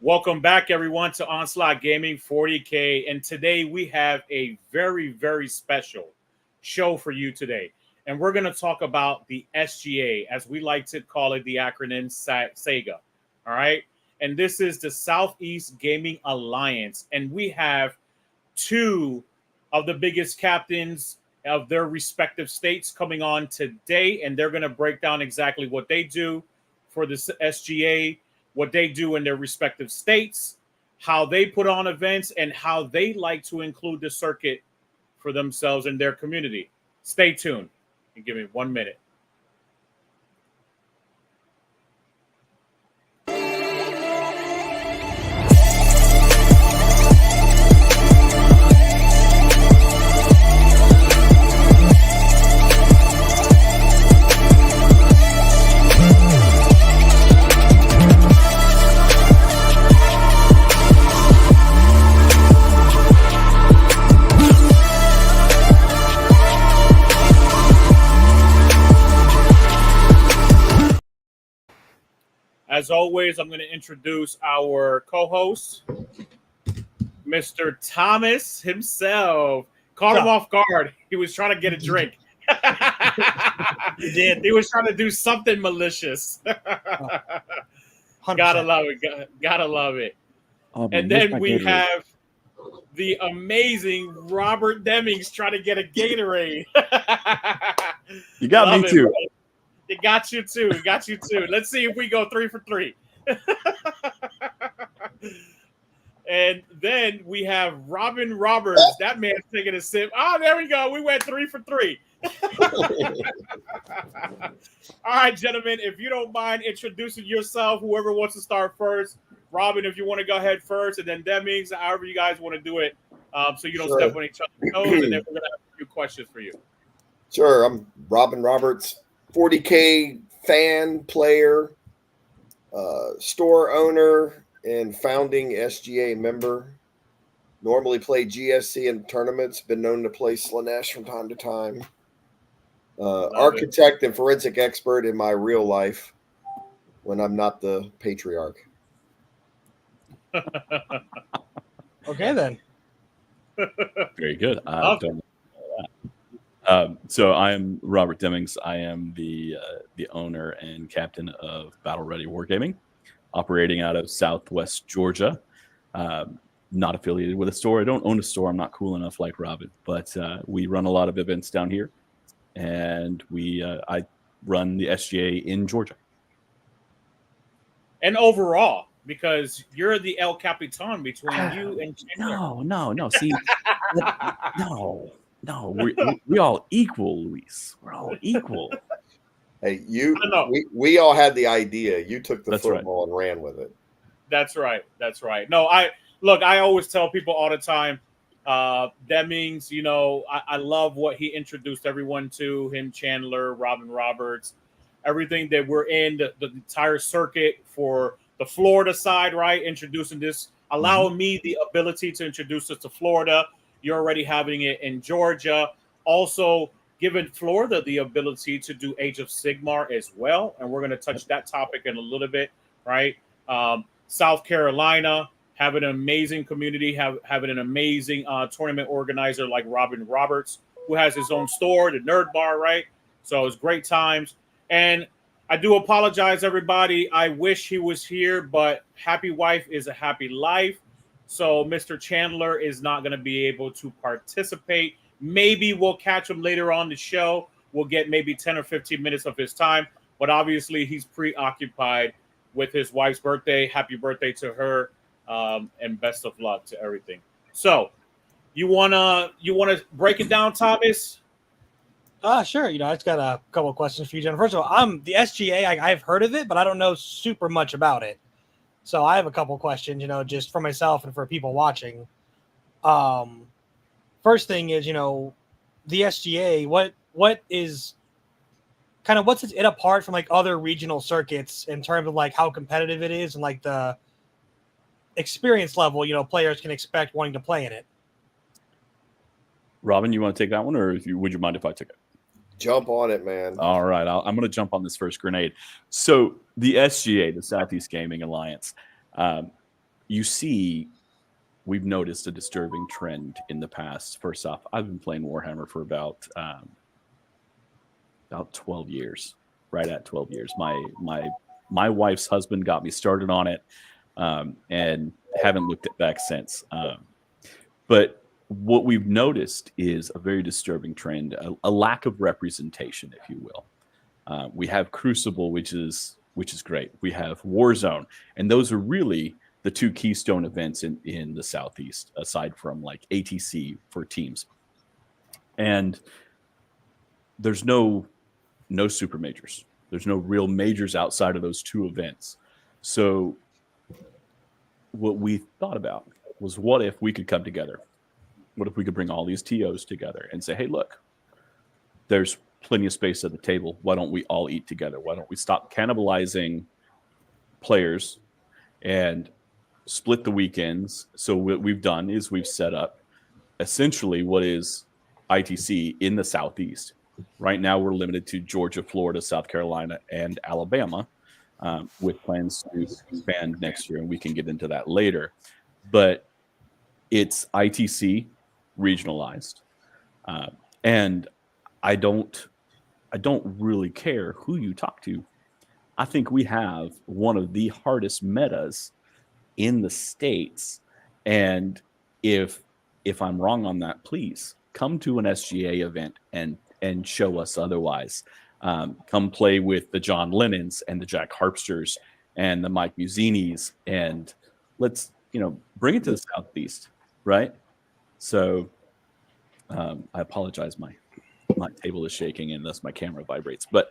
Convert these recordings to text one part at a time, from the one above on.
Welcome back, everyone, to Onslaught Gaming 40K. And today we have a very, very special show for you today. And we're going to talk about the SGA, as we like to call it, the acronym SEGA. All right. And this is the Southeast Gaming Alliance. And we have two of the biggest captains of their respective states coming on today. And they're going to break down exactly what they do for the SGA, what they do in their respective states, how they put on events, and how they like to include the circuit for themselves and their community. Stay tuned and give me 1 minute. As always, I'm going to introduce our co-host, Mr. Thomas himself. Caught him off guard. He was trying to get a drink. He did. He was trying to do something malicious. Gotta love it. Gotta love it. Oh, man, and then we have the amazing Robert Demings trying to get a Gatorade. You got me too. Bro. It got you too. It got you too. Let's see if we go 3 for 3. And then we have Robin Roberts. That man's taking a sip. Oh, there we go. We went 3 for 3. All right, gentlemen, if you don't mind introducing yourself, whoever wants to start first. Robin, if you want to go ahead first, and then Demings, however you guys want to do it, so you don't step on each other's toes, and then we're going to have a few questions for you. Sure. I'm Robin Roberts. 40K fan, player, store owner, and founding SGA member. Normally play GSC in tournaments. Been known to play Slanesh from time to time. Architect and forensic expert in my real life when I'm not the patriarch. Okay, then. Very good. So I am Robert Demings. I am the owner and captain of Battle Ready Wargaming, operating out of Southwest Georgia. Not affiliated with a store. I don't own a store. I'm not cool enough like Robin, but we run a lot of events down here, and I run the SGA in Georgia. And overall, because you're the El Capitan between you and Chandler. No. See, No, we all equal, Luis. We're all equal. Hey, we all had the idea. You took the football and ran with it. That's right. That's right. No, I always tell people all the time, Demings, I love what he introduced everyone to, him, Chandler, Robin Roberts, everything that we're in, the entire circuit for the Florida side, right? Introducing this, allowing me the ability to introduce us to Florida. You're already having it in Georgia. Also, giving Florida the ability to do Age of Sigmar as well. And we're going to touch that topic in a little bit, right? South Carolina, having an amazing community, having an amazing tournament organizer like Robin Roberts, who has his own store, the Nerd Bar, right? So it's great times. And I do apologize, everybody. I wish he was here, but happy wife is a happy life. So Mr. Chandler is not going to be able to participate. Maybe we'll catch him later on the show. We'll get maybe 10 or 15 minutes of his time. But obviously, he's preoccupied with his wife's birthday. Happy birthday to her, and best of luck to everything. So you wanna break it down, Thomas? Sure. I just got a couple of questions for you, Jen. First of all, I'm the SGA. I've heard of it, but I don't know super much about it. So I have a couple questions, just for myself and for people watching. First thing is, the SGA, what is kind of, what's it apart from like other regional circuits in terms of like how competitive it is and like the experience level, players can expect wanting to play in it? Robin, you want to take that one, or would you mind if I took it? Jump on it, man. All right. I'm going to jump on this first grenade. So the SGA, the Southeast Gaming Alliance, you see, we've noticed a disturbing trend in the past. First off, I've been playing Warhammer for about 12 years, right at 12 years. My wife's husband got me started on it, and haven't looked it back since. But what we've noticed is a very disturbing trend, a lack of representation, if you will. We have Crucible, which is great. We have Warzone, and those are really the two keystone events in the Southeast, aside from like ATC for teams. And there's no super majors. There's no real majors outside of those two events. So what we thought about was, what if we could come together? What if we could bring all these TOs together and say, hey, look, there's plenty of space at the table. Why don't we all eat together? Why don't we stop cannibalizing players and split the weekends? So what we've done is we've set up essentially what is ITC in the Southeast. Right now, we're limited to Georgia, Florida, South Carolina, and Alabama, with plans to expand next year, and we can get into that later. But it's ITC regionalized, and I don't really care who you talk to. I think we have one of the hardest metas in the States, and if I'm wrong on that, please come to an SGA event and show us otherwise. Come play with the John Lennons and the Jack Harpsters and the Mike Muzinis, and let's bring it to the Southeast, right? So I apologize, my table is shaking and thus my camera vibrates. But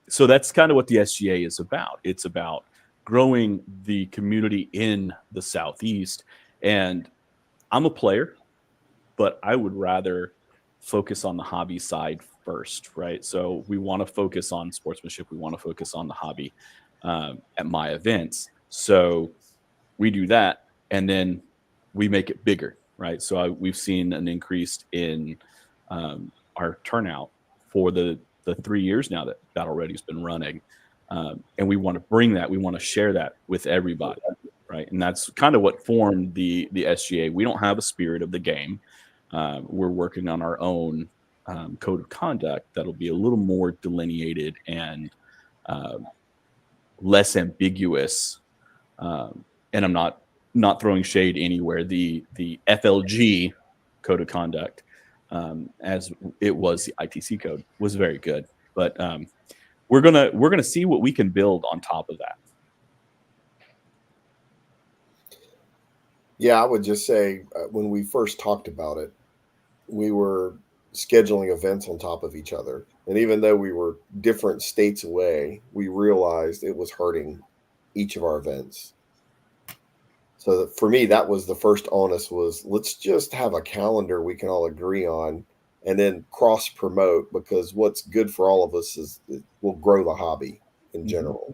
so that's kind of what the SGA is about. It's about growing the community in the Southeast. And I'm a player, but I would rather focus on the hobby side first, right? So we want to focus on sportsmanship. We want to focus on the hobby at my events. So we do that, and then we make it bigger, right? So we've seen an increase in our turnout for the 3 years now that Battle Ready's been running. And we want to bring that, we want to share that with everybody, right? And that's kind of what formed the SGA. We don't have a spirit of the game. We're working on our own code of conduct that'll be a little more delineated and less ambiguous. And I'm not throwing shade anywhere. The FLG code of conduct, as it was the ITC code, was very good. But we're gonna see what we can build on top of that. Yeah, I would just say when we first talked about it, we were scheduling events on top of each other. And even though we were different states away, we realized it was hurting each of our events. So for me, that was the first onus, was let's just have a calendar we can all agree on and then cross promote, because what's good for all of us is it will grow the hobby in general.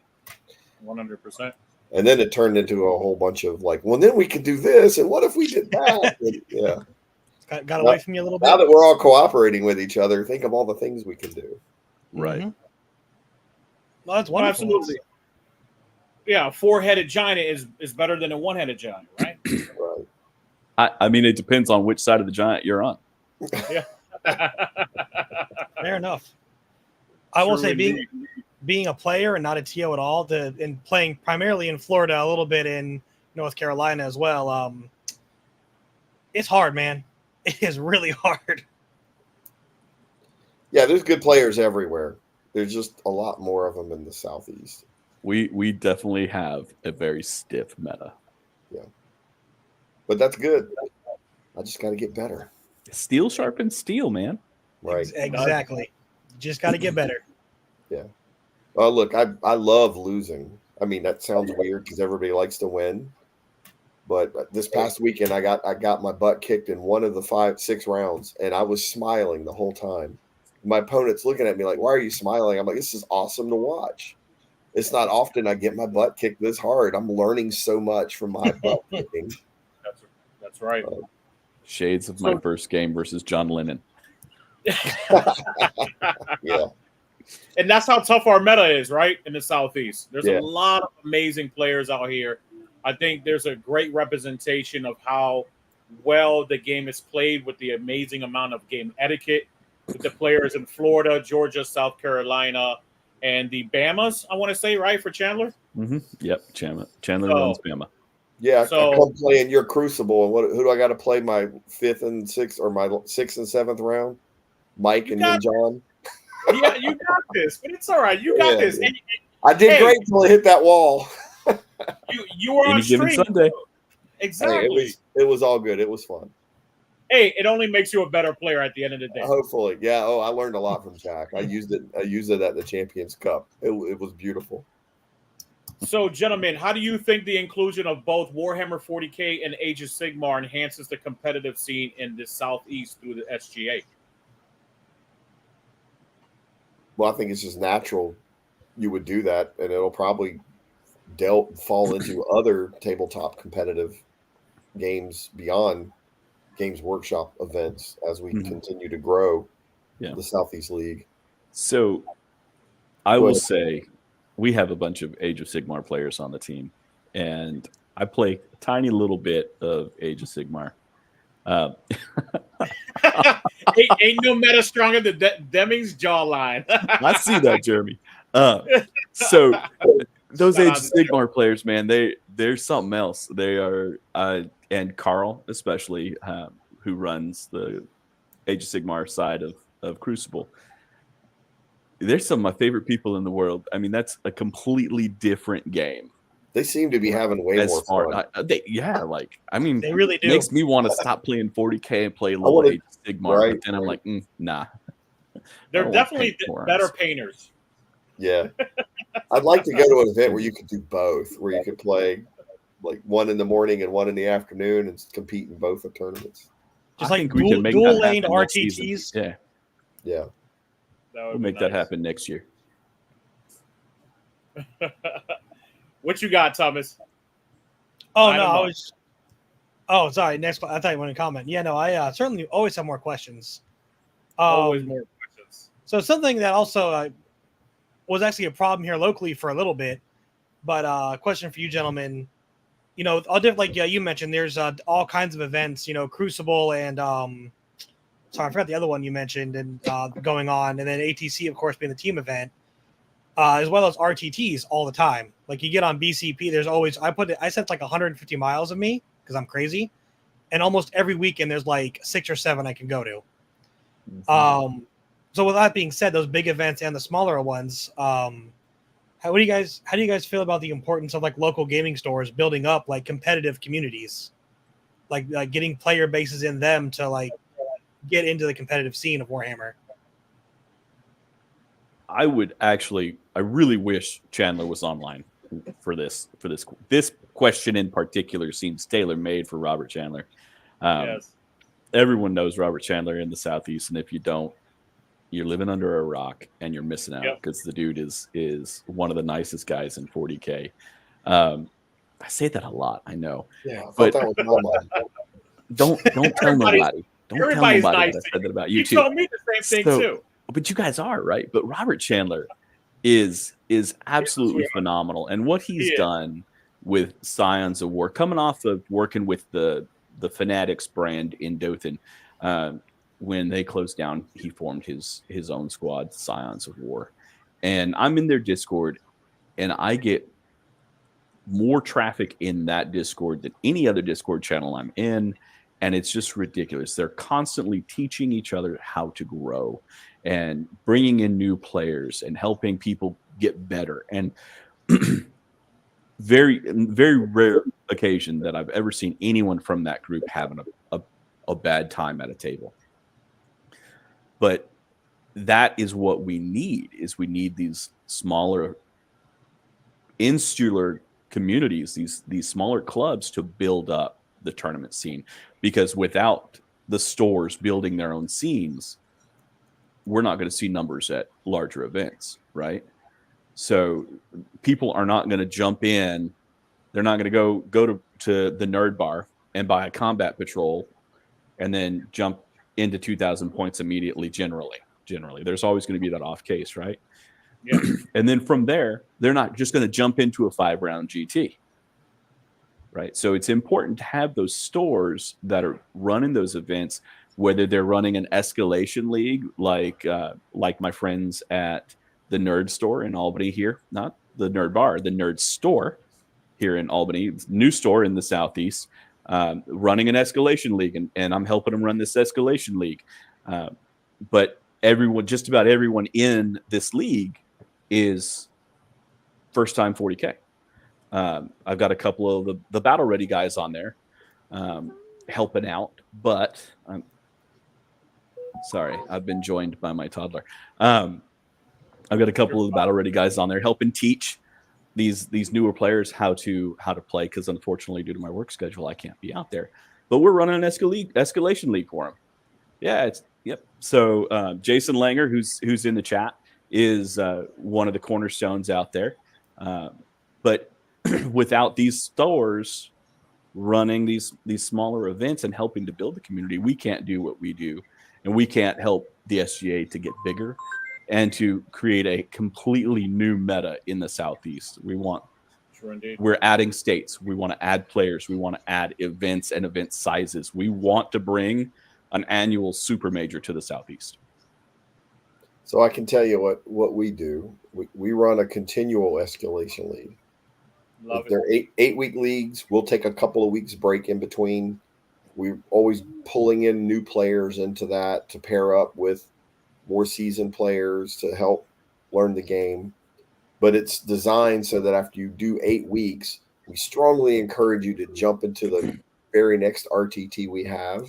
100%. And then it turned into a whole bunch of like, well, then we could do this. And what if we did that? And, yeah. Got away from you a little bit. Now that we're all cooperating with each other, think of all the things we can do. Right. Mm-hmm. Well, that's wonderful. Absolutely. Yeah, a four-headed giant is better than a one-headed giant, right? Right. I mean, it depends on which side of the giant you're on. Yeah. Fair enough. I will say, being a player and not a TO at all, and playing primarily in Florida, a little bit in North Carolina as well, it's hard, man. It is really hard. Yeah, there's good players everywhere. There's just a lot more of them in the Southeast. We definitely have a very stiff meta. Yeah. But that's good. I just got to get better. Steel sharpens steel, man. Right. Exactly. Just got to get better. Yeah. Well, look, I love losing. I mean, that sounds weird because everybody likes to win. But this past weekend, I got my butt kicked in one of the 5-6 rounds, and I was smiling the whole time. My opponent's looking at me like, "Why are you smiling?" I'm like, "This is awesome to watch. It's not often I get my butt kicked this hard. I'm learning so much from my butt kicking." That's right. Shades of my first game versus John Lennon. Yeah. And that's how tough our meta is, right? In the Southeast. There's Yeah. a lot of amazing players out here. I think there's a great representation of how well the game is played with the amazing amount of game etiquette with the players in Florida, Georgia, South Carolina, and the Bamas, I want to say, right, for Chandler? Yep, Chandler runs Bama. Yeah, So- I come play in your Crucible, and who do I got to play my 5th and 6th or my 6th and 7th round? Mike You and got- then John. Yeah, you got this, but it's all right. You got Yeah, this. yeah. And I did Hey. great until I hit that wall. you were on Any given stream. Sunday. Exactly. Hey, it was all good. It was fun. Hey, it only makes you a better player at the end of the day. Hopefully, yeah. Oh, I learned a lot from Jack. I used it at the Champions Cup. It was beautiful. So, gentlemen, how do you think the inclusion of both Warhammer 40K and Age of Sigmar enhances the competitive scene in the Southeast through the SGA? Well, I think it's just natural you would do that, and it'll probably fall into other tabletop competitive games beyond Games Workshop events as we continue to grow the Southeast League. So I will say we have a bunch of Age of Sigmar players on the team, and I play a tiny little bit of Age of Sigmar. Ain't no meta stronger than Deming's jawline. I see that, Jeremy. So those Shout Age out of to Sigmar players, man, they're something else. They are, and Carl especially, who runs the Age of Sigmar side of Crucible. They're some of my favorite people in the world. I mean, that's a completely different game. They seem to be having way more fun. They really do. Makes me want to stop playing 40K and play a little Age of Sigmar. Right, but then I'm like, nah. They're I don't definitely want paint better forums. painters. Yeah. I'd like to go to an event where you could do both, where you could play like one in the morning and one in the afternoon and compete in both the tournaments. Just I like think we can make dual that lane happen next season. RTTs. Yeah, Yeah. we'll make that happen next year. What you got, Thomas? Oh Line no, them I up. was. Oh, sorry. Next, I thought you wanted to comment. Yeah, no, I certainly always have more questions. Always more questions. So something that also was actually a problem here locally for a little bit, but question for you gentlemen. You know, all different, like you mentioned, there's all kinds of events. You know, Crucible and sorry, I forgot the other one you mentioned, and going on, and then ATC, of course, being the team event, as well as RTTs all the time. Like you get on BCP, there's always I set like 150 miles of me because I'm crazy, and almost every weekend there's like 6 or 7 I can go to. So with that being said, those big events and the smaller ones, how do you guys feel about the importance of like local gaming stores building up like competitive communities, like getting player bases in them to like get into the competitive scene of Warhammer? I really wish Chandler was online for this question in particular seems tailor-made for Robert Chandler. Yes. Everyone knows Robert Chandler in the Southeast, and if you don't, you're living under a rock and you're missing out because the dude is one of the nicest guys in 40K. I say that a lot, I know. Yeah, I but thought that was my mind. don't tell nobody. Don't tell Everybody's nobody nice that I to said that about you You too. told me the same thing too. But you guys are right. But Robert Chandler is absolutely phenomenal, and what he's done with Scions of War, coming off of working with the Fanatics brand in Dothan, when they closed down, he formed his own squad, Scions of War, and I'm in their Discord, and I get more traffic in that Discord than any other Discord channel I'm in. And it's just ridiculous. They're constantly teaching each other how to grow and bringing in new players and helping people get better. And very, very rare occasion that I've ever seen anyone from that group having a bad time at a table. But that is what we need, we need these smaller insular communities, these smaller clubs to build up the tournament scene, because without the stores building their own scenes, we're not going to see numbers at larger events, right? So people are not going to jump in. They're not going to go to the nerd bar and buy a combat patrol and then jump into 2,000 points immediately. Generally, there's always going to be that off case, right? Yeah. And then from there, they're not just going to jump into a 5-round GT. right? So it's important to have those stores that are running those events, whether they're running an escalation league like my friends at the Nerd Store in Albany here, not the Nerd Bar, the Nerd Store here in Albany, new store in the Southeast, running an escalation league, and I'm helping them run this escalation league. But just about everyone in this league is first time 40K. I've got a couple of the battle ready guys on there helping out, but sorry, I've been joined by my toddler. I've got a couple of the battle ready guys on there helping teach these newer players how to play, because unfortunately, due to my work schedule, I can't be out there. But we're running an escalation league for them. Yeah, yep. So Jason Langer, who's in the chat, is one of the cornerstones out there. But without these stores running these smaller events and helping to build the community, we can't do what we do, and we can't help the SGA to get bigger and to create a completely new meta in the Southeast. We're adding states. We want to add players. We want to add events and event sizes. We want to bring an annual super major to the Southeast. So I can tell you what we do. We run a continual escalation league. Love it. They're 8-week leagues. We'll take a couple of weeks break in between. We're always pulling in new players into that to pair up with more seasoned players to help learn the game. But it's designed so that after you do 8 weeks, we strongly encourage you to jump into the very next RTT we have.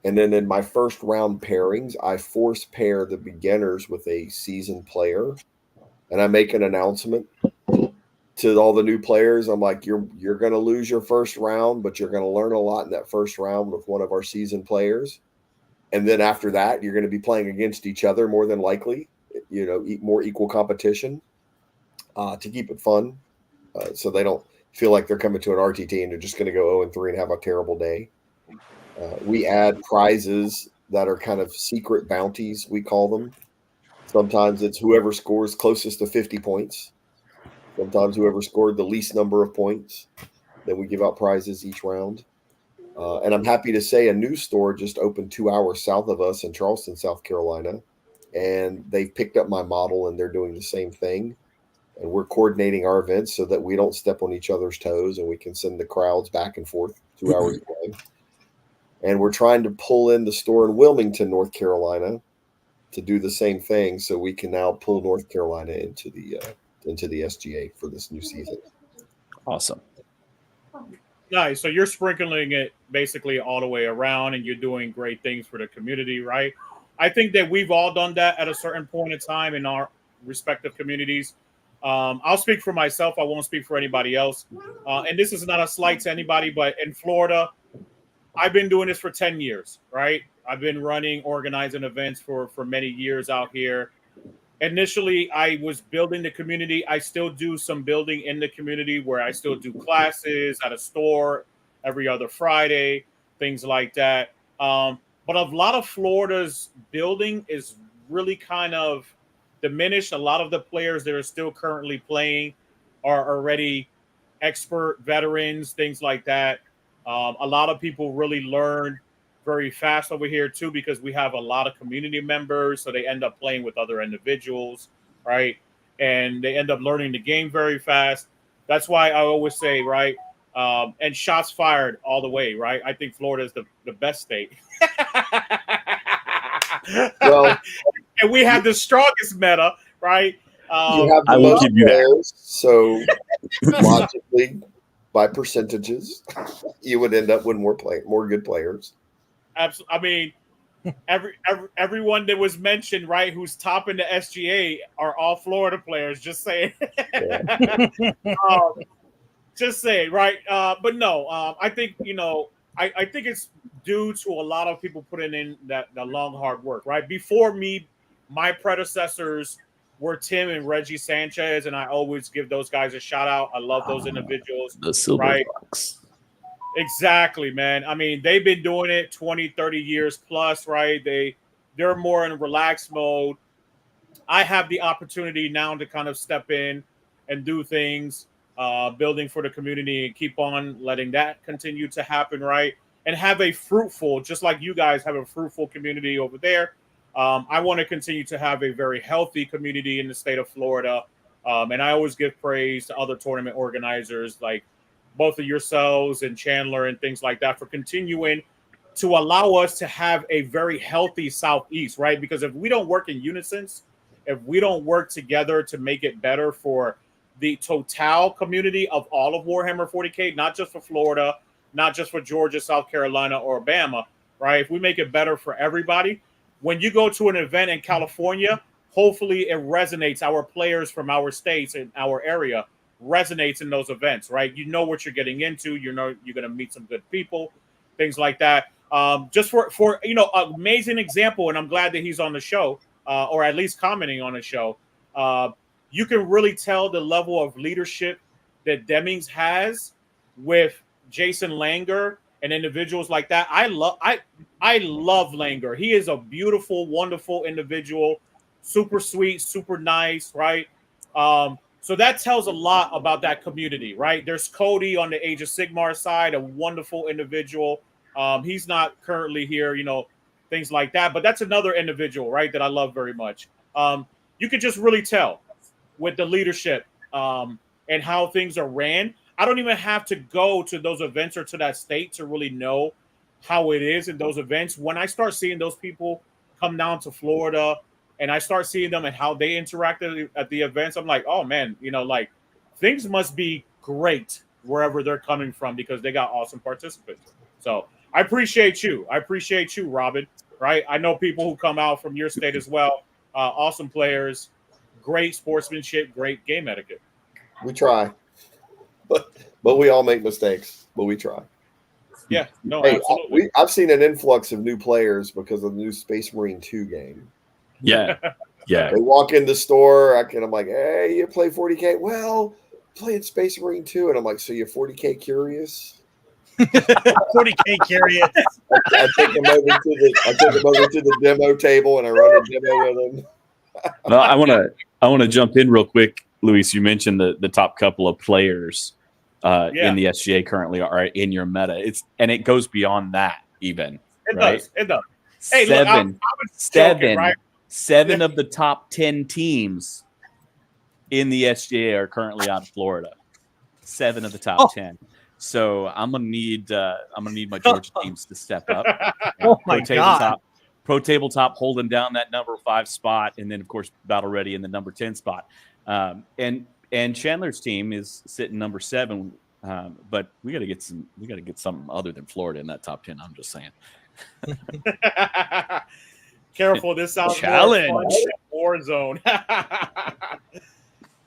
And then in my first round pairings, I force pair the beginners with a seasoned player. And I make an announcement to all the new players. I'm like, you're going to lose your first round, but you're going to learn a lot in that first round with one of our seasoned players. And then after that, you're going to be playing against each other more than likely, more equal competition to keep it fun. So they don't feel like they're coming to an RTT and they're just going to go 0-3 and have a terrible day. We add prizes that are kind of secret bounties, we call them. Sometimes it's whoever scores closest to 50 points. Sometimes whoever scored the least number of points. Then we give out prizes each round. And I'm happy to say a new store just opened 2 hours south of us in Charleston, South Carolina. And they've picked up my model and they're doing the same thing. And we're coordinating our events so that we don't step on each other's toes and we can send the crowds back and forth 2 hours away. And we're trying to pull in the store in Wilmington, North Carolina to do the same thing. So we can now pull North Carolina into the SGA for this new season. Awesome. Nice. So you're sprinkling it basically all the way around and you're doing great things for the community, right? I think that we've all done that at a certain point in time in our respective communities. I'll speak for myself. I won't speak for anybody else. And this is not a slight to anybody, but in Florida, I've been doing this for 10 years, right? I've been organizing events for many years out here. Initially, I was building the community. I still do some building in the community where I still do classes at a store every other Friday, things like that. But a lot of Florida's building is really kind of diminished. A lot of the players that are still currently playing are already expert veterans, things like that. A lot of people really learn very fast over here too, because we have a lot of community members, so they end up playing with other individuals, right? And they end up learning the game very fast. That's why I always say, right? And shots fired all the way, right? I think Florida is the best state. Well, and we have the strongest meta, right? You have the most players, so logically, by percentages, you would end up with more good players. Absolutely. I mean, everyone that was mentioned, right, who's top in the SGA are all Florida players. Just saying. Yeah. Just saying, right? But no, I think I think it's due to a lot of people putting in the long hard work, right? Before me, my predecessors were Tim and Reggie Sanchez, and I always give those guys a shout out. I love those individuals. The Silver right? Fox. Exactly, man. I mean, they've been doing it 20, 30 years plus, right? They're more in relaxed mode. I have the opportunity now to kind of step in and do things. building for the community and keep on letting that continue to happen, right? And have a fruitful, just like you guys have a fruitful community over there. I want to continue to have a very healthy community in the state of Florida. And I always give praise to other tournament organizers like both of yourselves and Chandler and things like that for continuing to allow us to have a very healthy Southeast, right? Because if we don't work in unison, if we don't work together to make it better for the total community of all of Warhammer 40K, not just for Florida, not just for Georgia, South Carolina, or Alabama, right? If we make it better for everybody, when you go to an event in California, hopefully it resonates. Our players from our states and our area resonates in those events, right? You know what you're getting into. You know you're going to meet some good people, things like that. Just for amazing example, and I'm glad that he's on the show, or at least commenting on the show. You can really tell the level of leadership that Demings has with Jason Langer and individuals like that. I love Langer. He is a beautiful, wonderful individual, super sweet, super nice, right? So that tells a lot about that community, right? There's Cody on the Age of Sigmar side, a wonderful individual. He's not currently here, things like that. But that's another individual, right, that I love very much. You could just really tell with the leadership and how things are ran. I don't even have to go to those events or to that state to really know how it is in those events. When I start seeing those people come down to Florida and I start seeing them and how they interact at the events, I'm like, oh, man, things must be great wherever they're coming from because they got awesome participants. So I appreciate you. I appreciate you, Robin, right? I know people who come out from your state as well. Awesome players, great sportsmanship, great game etiquette. We try. But we all make mistakes, but we try. Yeah, no, hey, absolutely. I've seen an influx of new players because of the new Space Marine 2 game. Yeah. They walk in the store, I'm like, hey, you play 40K? Well, playing Space Marine 2. And I'm like, so you're 40K curious? 40K curious. I take them over to the demo table and I run a demo with them. Well, I want to jump in real quick, Luis. You mentioned the top couple of players in the SGA currently are in your meta. It goes beyond that even. It does. Hey, seven of the top 10 teams in the SGA are currently out of Florida. 7 of the top 10. So I'm gonna need my Georgia teams to step up. Oh my God. Pro Tabletop holding down that number 5 spot, and then of course Battle Ready in the number 10 spot. And Chandler's team is sitting number 7. But we got to get something other than Florida in that top 10. I'm just saying. Careful, this sounds challenge. More fun than war zone.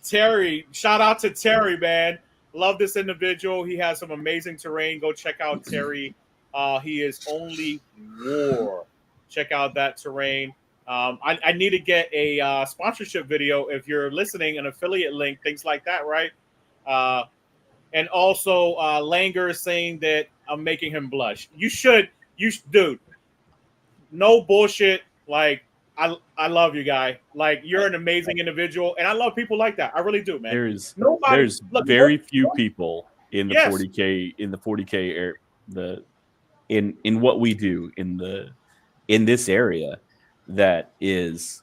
Terry, shout out to Terry, man. Love this individual. He has some amazing terrain. Go check out Terry. He is only war. Check out that terrain. I need to get a sponsorship video if you're listening, an affiliate link, things like that, right? And also Langer is saying that I'm making him blush. Dude, no bullshit. Like, I love you, guy. Like, you're an amazing individual, and I love people like that. I really do, man. There's very few people in the 40K in what we do in this area that is.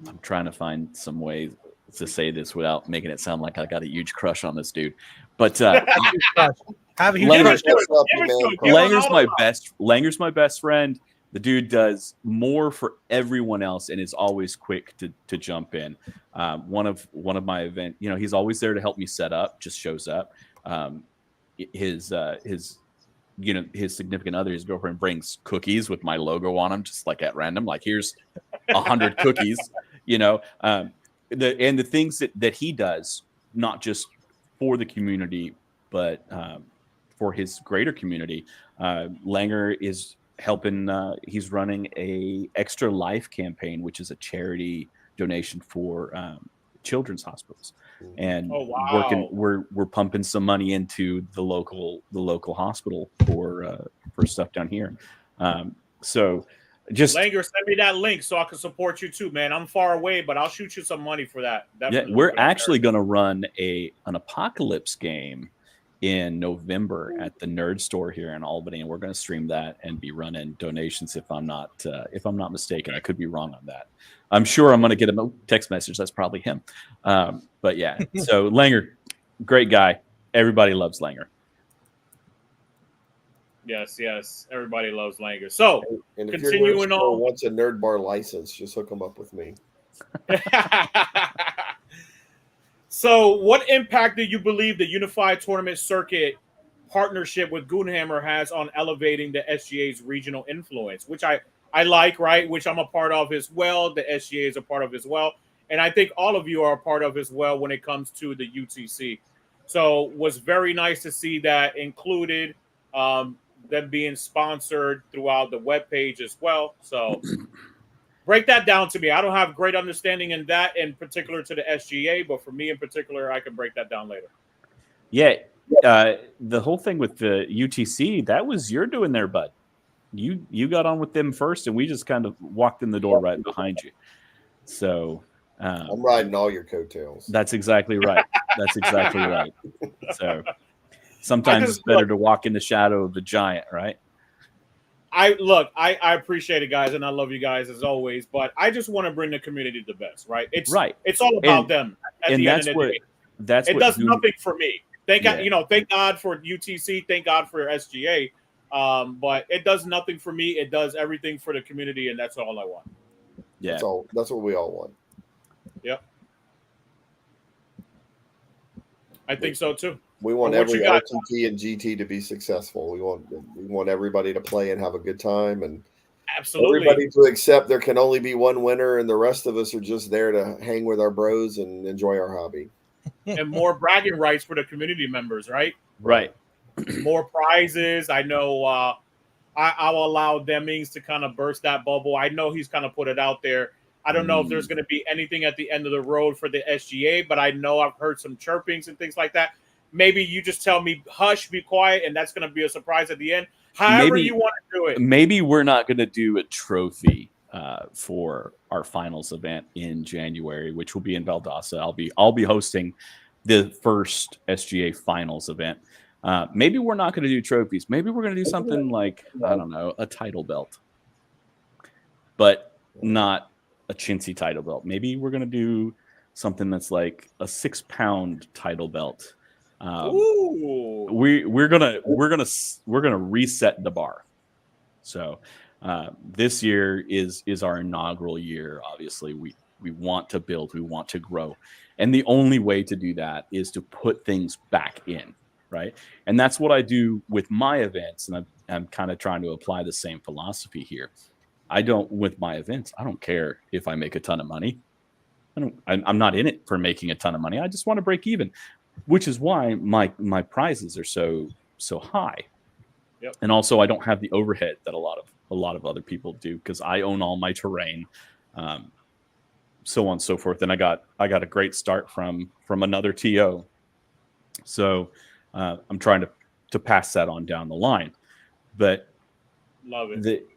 I'm trying to find some ways to say this without making it sound like I got a huge crush on this dude, but Langer's my best friend. The dude does more for everyone else and is always quick to jump in. One of my event, he's always there to help me set up. Just shows up. His significant other, his girlfriend, brings cookies with my logo on them, just like at random. Like, here's 100 cookies. The things that he does, not just for the community, but for his greater community. Langer is helping. He's running a Extra Life campaign, which is a charity donation for children's hospitals, and we're pumping some money into the local hospital for stuff down here. So Just Langer, send me that link so I can support you too, man. I'm far away, but I'll shoot you some money for that. Definitely. Yeah, we're actually going to run an apocalypse game in November at the Nerd Store here in Albany, and we're going to stream that and be running donations. If I'm not mistaken, I could be wrong on that. I'm sure I'm going to get a text message. That's probably him. But yeah, so Langer, great guy. Everybody loves Langer. Yes. Everybody loves Langer. So, and if continuing your on, wants a Nerd Bar license, just hook them up with me. So, what impact do you believe the Unified Tournament Circuit partnership with Goonhammer has on elevating the SGA's regional influence? Which I like, right? Which I'm a part of as well. The SGA is a part of as well. And I think all of you are a part of as well when it comes to the UTC. So, was very nice to see that included. Them being sponsored throughout the webpage as well. So break that down to me. I don't have great understanding in that in particular to the SGA, but for me in particular, I can break that down later. Yeah. The whole thing with the UTC, that was your doing there, bud. You got on with them first, and we just kind of walked in the door right behind you. So I'm riding all your coattails. That's exactly right. That's exactly right. So sometimes it's better to walk in the shadow of the giant, right? I appreciate it, guys, and I love you guys as always. But I just want to bring the community the best, right? It's all about them at the end of the day. It does nothing for me. Thank God for UTC. Thank God for SGA. But it does nothing for me. It does everything for the community, and that's all I want. Yeah, that's what we all want. Yep, I think so too. We want every RTT and GT to be successful. We want everybody to play and have a good time, and absolutely everybody to accept there can only be one winner, and the rest of us are just there to hang with our bros and enjoy our hobby. And more bragging rights for the community members, right? Right. More prizes. I know I'll allow Demings to kind of burst that bubble. I know he's kind of put it out there. I don't know if there's going to be anything at the end of the road for the SGA, but I know I've heard some chirpings and things like that. Maybe you just tell me, hush, be quiet, and that's going to be a surprise at the end. However you want to do it. Maybe we're not going to do a trophy for our finals event in January, which will be in Valdosta. I'll be hosting the first SGA finals event. Maybe we're not going to do trophies. Maybe we're going to do something like, I don't know, a title belt, but not a chintzy title belt. Maybe we're going to do something that's like a 6-pound title belt. We're gonna reset the bar. So this year is our inaugural year. Obviously, we want to build, we want to grow, and the only way to do that is to put things back in, right? And that's what I do with my events, and I'm kind of trying to apply the same philosophy here. With my events, I don't care if I make a ton of money. I'm not in it for making a ton of money. I just want to break even, which is why my prizes are so high. Yep. And also I don't have the overhead that a lot of other people do, because I own all my terrain, so on and so forth. And I got a great start from another TO. So I'm trying to pass that on down the line. But love it.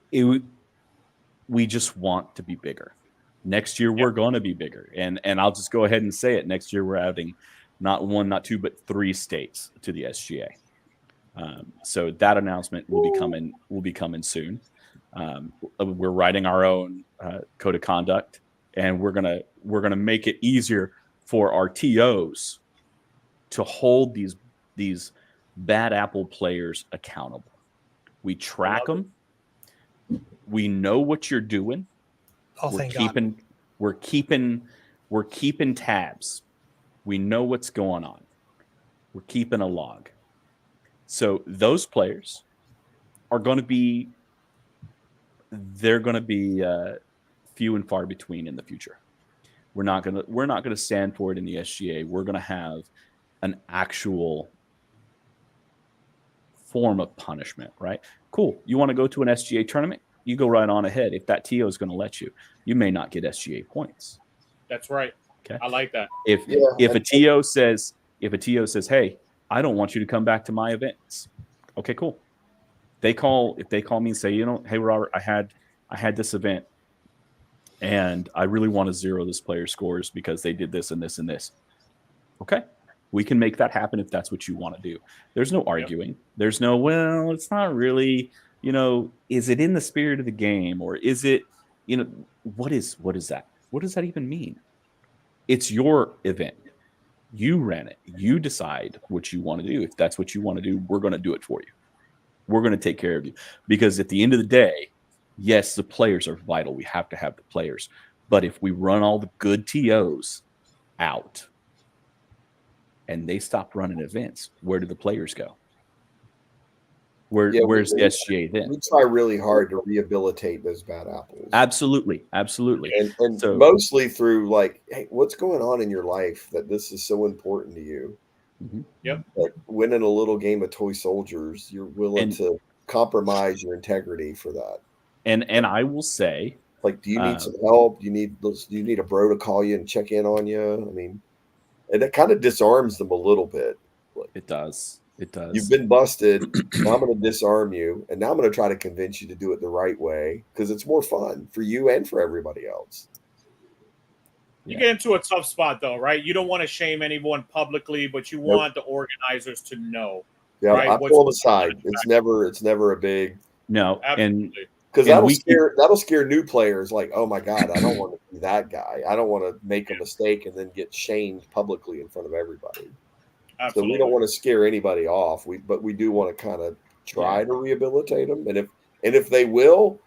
We just want to be bigger. Next year we're going to be bigger, and I'll just go ahead and say it. Next year we're adding not 1, not 2, but 3 states to the SGA. So that announcement will be coming soon. We're writing our own code of conduct, and we're gonna make it easier for our TOs to hold these bad apple players accountable. We track them. We know what you're doing. We're keeping tabs. We know what's going on. We're keeping a log. So those players are going to be few and far between in the future. We're not going to stand for it in the SGA. We're going to have an actual form of punishment, right? Cool. You want to go to an SGA tournament? You go right on ahead. If that TO is going to let you, you may not get SGA points. That's right. Okay. I like that. If a TO says, hey, I don't want you to come back to my events. Okay, cool. If they call me and say, hey Robert, I I had this event and I really want to zero this player's scores because they did this and this and this. Okay. We can make that happen if that's what you want to do. There's no arguing. Yep. There's no, well, it's not really, you know, is it in the spirit of the game, or is it, you know, what is that? What does that even mean? It's your event. You ran it. You decide what you want to do. If that's what you want to do, we're going to do it for you. We're going to take care of you. Because at the end of the day, yes, the players are vital. We have to have the players. But if we run all the good TOs out and they stop running events, where do the players go? Where's the SGA then? We try really hard to rehabilitate those bad apples. Absolutely. And so, mostly through like, hey, what's going on in your life that this is so important to you? Mm-hmm. Yep. Like winning a little game of toy soldiers, you're willing to compromise your integrity for that. And I will say, like, do you need some help? Do you need a bro to call you and check in on you? I mean, and it kind of disarms them a little bit. Like, it does. You've been busted. Now I'm going to disarm you, and now I'm going to try to convince you to do it the right way because it's more fun for you and for everybody else. You get into a tough spot, though, right? You don't want to shame anyone publicly, but you want the organizers to know. Yeah, right? I pull them aside. It's never a big no, absolutely. Because that'll scare new players. Like, oh my god, I don't want to be that guy. I don't want to make a mistake and then get shamed publicly in front of everybody. Absolutely. So we don't want to scare anybody off. But we do want to kind of try to rehabilitate them. And if they will,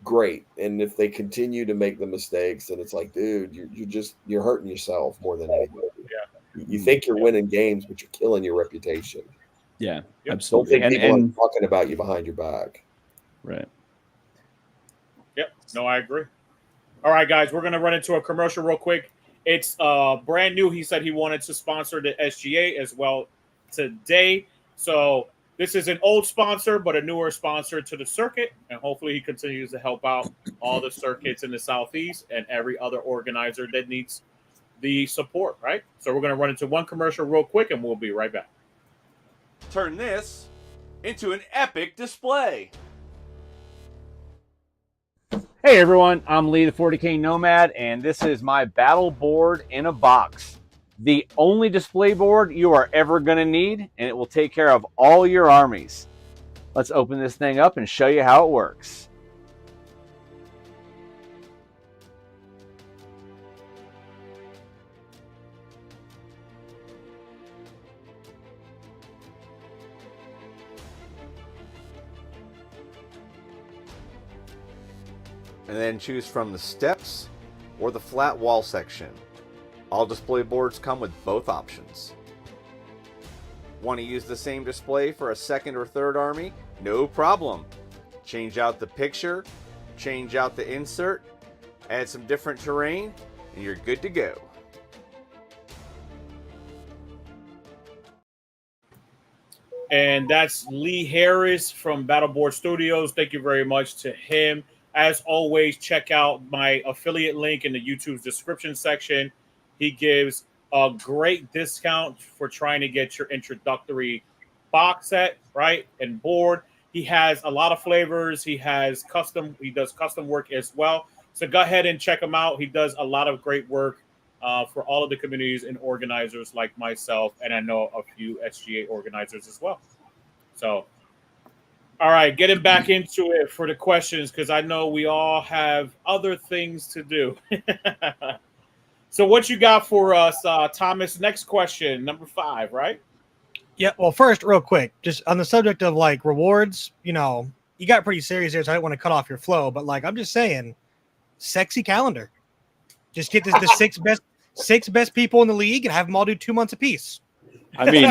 great. And if they continue to make the mistakes, then it's like, dude, you're hurting yourself more than anybody. Yeah. You think you're winning games, but you're killing your reputation. Yeah, absolutely. Don't think people are talking about you behind your back. Right. Yep. No, I agree. All right, guys, we're gonna run into a commercial real quick. It's brand new. He said he wanted to sponsor the SGA as well today. So this is an old sponsor, but a newer sponsor to the circuit. And hopefully he continues to help out all the circuits in the Southeast and every other organizer that needs the support, right? So we're going to run into one commercial real quick, and we'll be right back. Turn this into an epic display. Hey everyone, I'm Lee the 40K Nomad, and this is my battle board in a box. The only display board you are ever going to need, and it will take care of all your armies. Let's open this thing up and show you how it works. And then choose from the steps or the flat wall section. All display boards come with both options. Want to use the same display for a second or third army? No problem. Change out the picture, change out the insert, add some different terrain, and you're good to go. And that's Lee Harris from Battleboard Studios. Thank you very much to him. As always, check out my affiliate link in the YouTube's description section. He gives a great discount for trying to get your introductory box set, right, and board. He has a lot of flavors. He does custom work as well. So go ahead and check him out. He does a lot of great work for all of the communities and organizers like myself, and I know a few SGA organizers as well. So, all right, getting back into it for the questions, because I know we all have other things to do. So what you got for us, Thomas? Next question, number 5, right? Yeah, well, first, real quick, just on the subject of, like, rewards, you know, you got pretty serious here, so I don't want to cut off your flow, but, like, I'm just saying, sexy calendar. Just get the six best people in the league and have them all do 2 months apiece. I mean,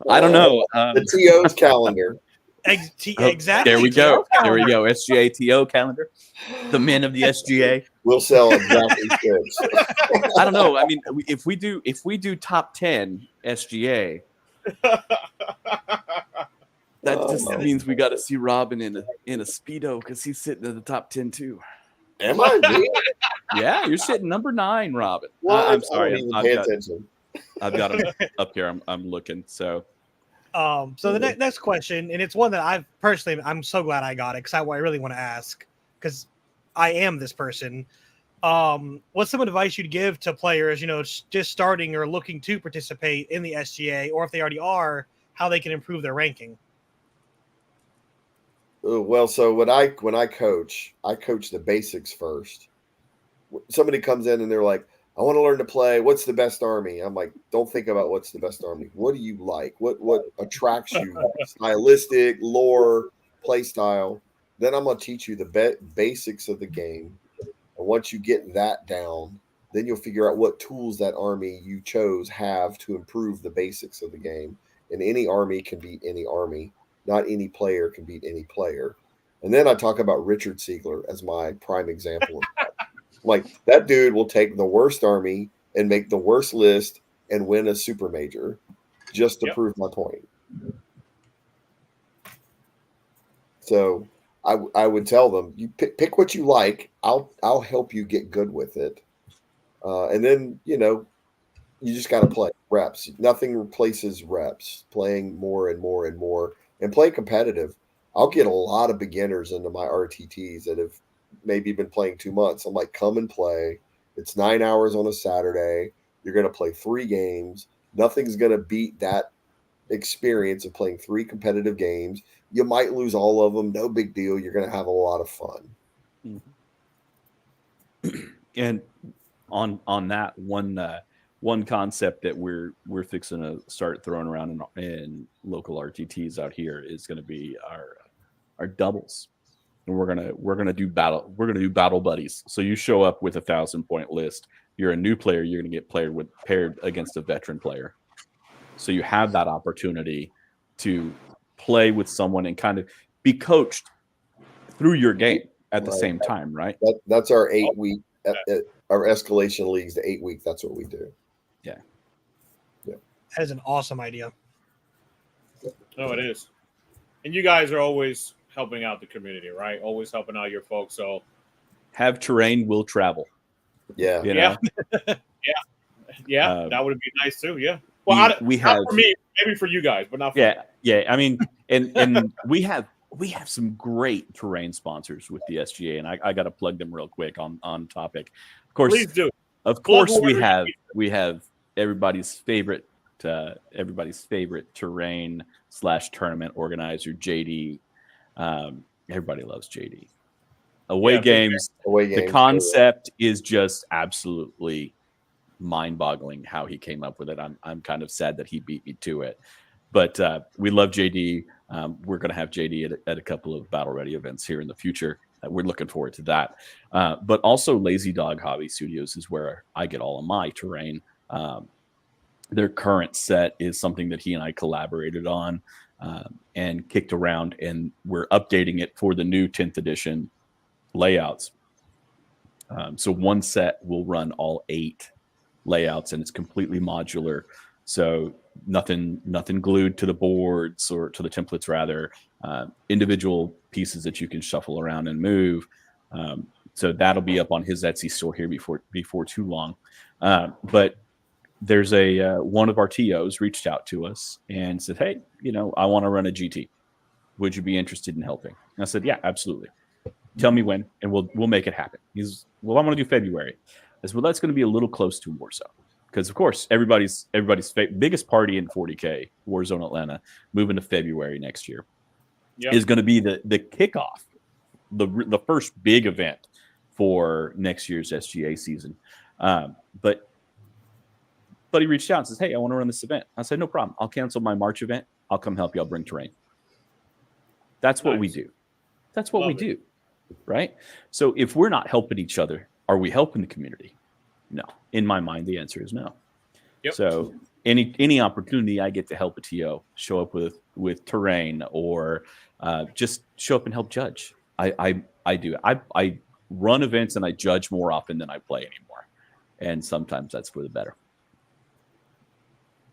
I don't know. The TO's calendar. Exactly. There we go. There we go. SGA TO calendar. The men of the SGA. We'll sell exactly 6. I don't know. I mean, if we do top 10 SGA, that just means we got to see Robin in a Speedo because he's sitting in the top 10 too. Am I? Really? Yeah, you're sitting number 9, Robin. Well, I'm sorry. I don't even pay attention. I've got him up here. I'm looking. So So the next question, and it's one that I'm so glad I got it because I really want to ask because I am this person. What's some advice you'd give to players, just starting or looking to participate in the SGA, or if they already are, how they can improve their ranking? Well, so when I coach, I coach the basics first. Somebody comes in and they're like, I want to learn to play. What's the best army? I'm like, don't think about what's the best army. What do you like? What attracts you? Stylistic, lore, play style. Then I'm going to teach you the basics of the game. And once you get that down, then you'll figure out what tools that army you chose have to improve the basics of the game. And any army can beat any army. Not any player can beat any player. And then I talk about Richard Siegler as my prime example of that. Like, that dude will take the worst army and make the worst list and win a super major just to prove my point. So I would tell them, you pick what you like. I'll help you get good with it. And then, you just got to play reps. Nothing replaces reps, playing more and more and more and play competitive. I'll get a lot of beginners into my RTTs that have maybe been playing 2 months. I'm like, come and play. It's 9 hours on a Saturday. You're going to play 3 games. Nothing's going to beat that experience of playing 3 competitive games. You might lose all of them. No big deal. You're going to have a lot of fun. And on that one concept that we're fixing to start throwing around in local RTTs out here is going to be our doubles. And we're gonna do battle buddies. So you show up with a 1,000-point list. You're a new player. You're gonna get paired against a veteran player. So you have that opportunity to play with someone and kind of be coached through your game at the same time, right? That's our 8-week, our escalation leagues. The 8-week. That's what we do. Yeah. That is an awesome idea. No, it is. And you guys are always helping out the community, right? Always helping out your folks. So have terrain will travel. Yeah. Yeah. That would be nice too. Yeah. Well, we have, not for me, maybe for you guys, but not for me. Yeah. I mean, and we have some great terrain sponsors with the SGA, and I got to plug them real quick on topic. Of course, please do. Of course, we have everybody's favorite terrain / tournament organizer, JD. Everybody loves JD. Away games. The concept is just absolutely mind-boggling how he came up with it. I'm kind of sad that he beat me to it, but we love JD. We're going to have JD at a couple of Battle Ready events here in the future. We're looking forward to that. But also Lazy Dog Hobby Studios is where I get all of my terrain. Their current set is something that he and I collaborated on and kicked around, and we're updating it for the new 10th edition layouts. So one set will run all 8 layouts, and it's completely modular. So nothing glued to the boards or to the templates, rather. Individual pieces that you can shuffle around and move. So that'll be up on his Etsy store here before too long. But there's one of our TOs reached out to us and said, hey, I want to run a GT. Would you be interested in helping? And I said, yeah, absolutely. Tell me when, and we'll make it happen. He's, well, I want to do February. I said, well, that's going to be a little close to Warsaw. Because, of course, everybody's biggest party in 40K, Warzone Atlanta, moving to February next year, is going to be the kickoff, the first big event for next year's SGA season. But he reached out and says, hey, I want to run this event. I said, no problem. I'll cancel my March event. I'll come help you. I'll bring terrain. That's what we do. That's what we do, right? So if we're not helping each other, are we helping the community? No. In my mind, the answer is no. Yep. So any opportunity I get to help a TO show up with terrain or just show up and help judge, I do. I run events and I judge more often than I play anymore. And sometimes that's for the better.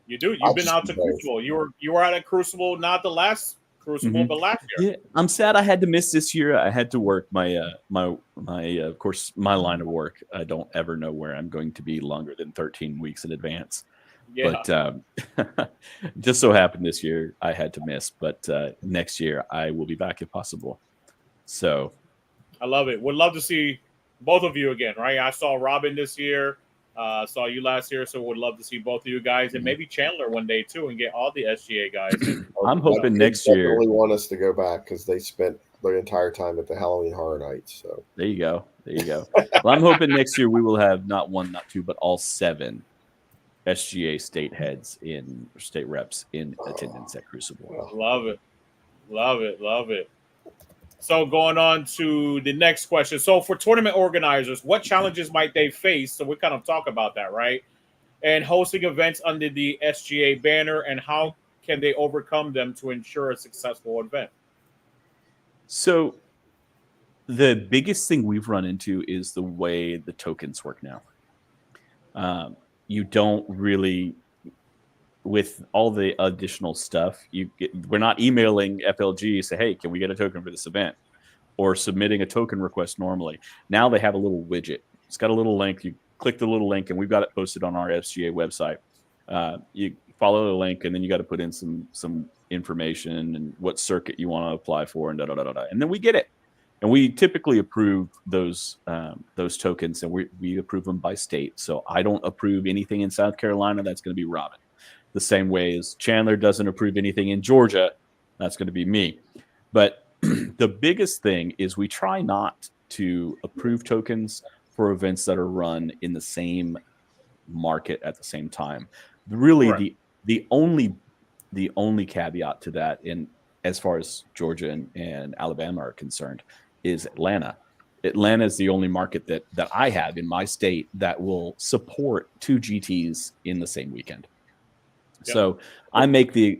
You do. You've been out to Crucible. You were at a Crucible, not the last Crucible, but last year. Yeah, I'm sad I had to miss this year. I had to work my of course, my line of work. I don't ever know where I'm going to be longer than 13 weeks in advance. Yeah. But just so happened this year I had to miss. But next year I will be back if possible. So I love it. Would love to see both of you again, right? I saw Robin this year, saw you last year, so would love to see both of you guys and maybe Chandler one day too, and get all the SGA guys in. I'm hoping My next kids year. definitely want us to go back because they spent their entire time at the Halloween Horror Nights. So There you go. There you go. Well, I'm hoping next year we will have not one, not two, but all 7 SGA state heads in state reps in attendance at Crucible. Love it. Love it. Love it. So going on to the next question. So for tournament organizers, what challenges might they face? So we kind of talk about that, right? And hosting events under the SGA banner, and how can they overcome them to ensure a successful event? So the biggest thing we've run into is the way the tokens work now. You don't really, with all the additional stuff, we're not emailing FLG say, hey, can we get a token for this event? Or submitting a token request normally. Now they have a little widget. It's got a little link. You click the little link, and we've got it posted on our SGA website. You follow the link, and then you got to put in some information and what circuit you want to apply for, and and then we get it. And we typically approve those tokens, and we approve them by state. So I don't approve anything in South Carolina. That's going to be Robin. The same way as Chandler doesn't approve anything in Georgia. That's going to be me. But the biggest thing is we try not to approve tokens for events that are run in the same market at the same time. Really, right. the only caveat to that, in as far as Georgia and Alabama are concerned, is Atlanta. Atlanta is the only market that I have in my state that will support 2 GTs in the same weekend. Yep. So I make the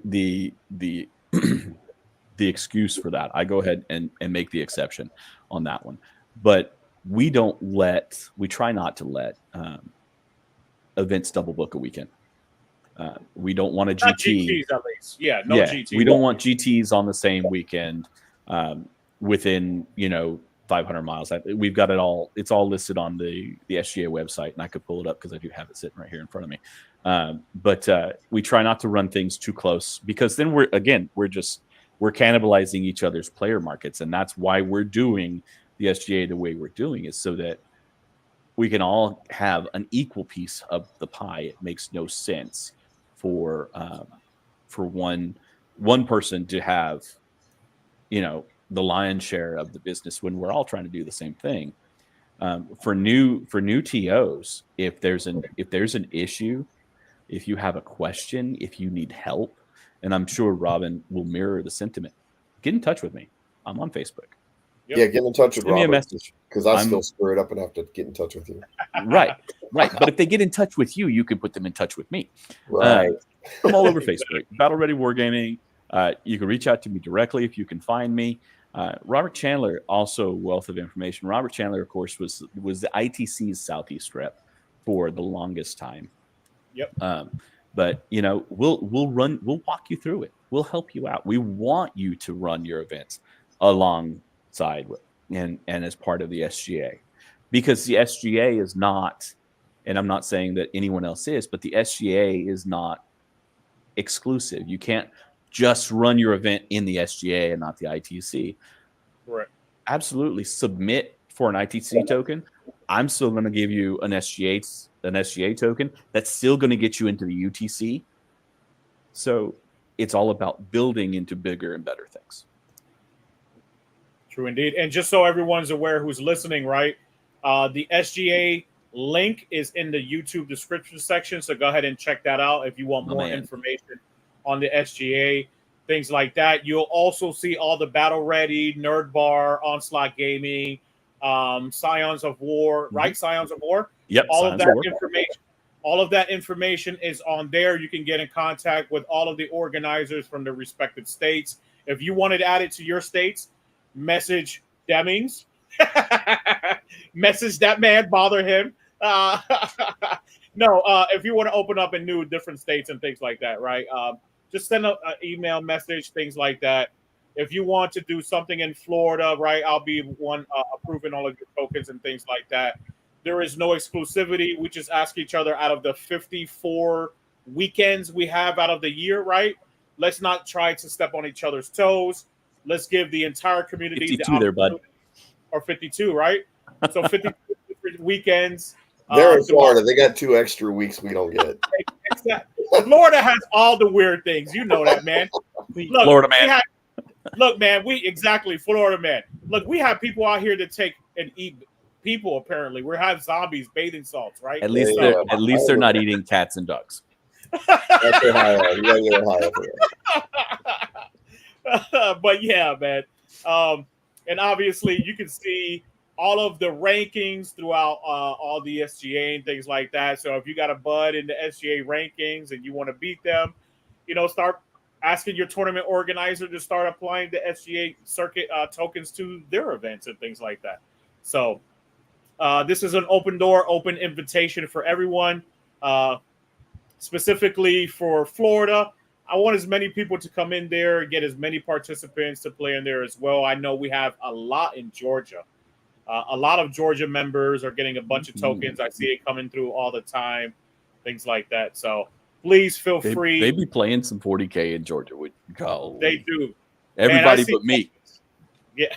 excuse for that. I go ahead and make the exception on that one. But we try not to let events double book a weekend. We don't want a GT. Not GTs at least. Yeah, no GTs. We don't want GTs on the same weekend within 500 miles. We've got it all. It's all listed on the SGA website, and I could pull it up because I do have it sitting right here in front of me. But we try not to run things too close, because then we're cannibalizing each other's player markets, and that's why we're doing the SGA the way we're doing, is so that we can all have an equal piece of the pie. It makes no sense for one person to have the lion's share of the business when we're all trying to do the same thing. For new TOs, if there's an issue, if you have a question, if you need help, and I'm sure Robin will mirror the sentiment, get in touch with me. I'm on Facebook. Yep. Yeah, get in touch with Robin. Give me a message, because I still screw it up and have to get in touch with you. Right. But if they get in touch with you, you can put them in touch with me. Right. I'm all over Facebook. Battle Ready Wargaming. You can reach out to me directly if you can find me. Robert Chandler, also a wealth of information. Robert Chandler, of course, was the ITC's Southeast rep for the longest time. Yep. But we'll walk you through it. We'll help you out. We want you to run your events alongside and as part of the SGA, because the SGA is not, and I'm not saying that anyone else is, but the SGA is not exclusive. You can't just run your event in the SGA and not the ITC. Right. Absolutely. Submit for an ITC token. I'm still going to give you an SGA token that's still going to get you into the UTC. So it's all about building into bigger and better things. True indeed. And just so everyone's aware who's listening, right, the SGA link is in the YouTube description section. So go ahead and check that out if you want more information on the SGA, things like that. You'll also see all the Battle Ready, Nerd Bar, Onslaught Gaming, Scions of War, right? Scions of War. Yep. All of that information is on there. You can get in contact with all of the organizers from the respective states. If you wanted to add it to your states, message Demings. Message that man, bother him. If you want to open up in new different states and things like that, right? Just send an email message, things like that. If you want to do something in Florida, right, I'll be one approving all of your tokens and things like that. There is no exclusivity. We just ask each other, out of the 54 weekends we have out of the year, right? Let's not try to step on each other's toes. Let's give the entire community 52 there, bud. Or 52, right? So 52 different weekends. They're in Florida. They got 2 extra weeks we don't get. Florida has all the weird things. You know that, man. Look, Florida man. Look, man, Florida man. Look, we have people out here to take and eat people. Apparently, we have zombies, bathing salts, right? At least they're not eating cats and dogs. That's Ohio. You gotta get Ohio for that. But yeah, man. And obviously, you can see all of the rankings throughout all the SGA and things like that. So if you got a bud in the SGA rankings and you want to beat them, start asking your tournament organizer to start applying the SGA circuit tokens to their events and things like that. So this is an open door, open invitation for everyone, specifically for Florida. I want as many people to come in there and get as many participants to play in there as well. I know we have a lot in Georgia. A lot of Georgia members are getting a bunch of tokens. I see it coming through all the time, things like that. So please feel free. They be playing some 40K in Georgia. They do. Everybody but me. Yeah.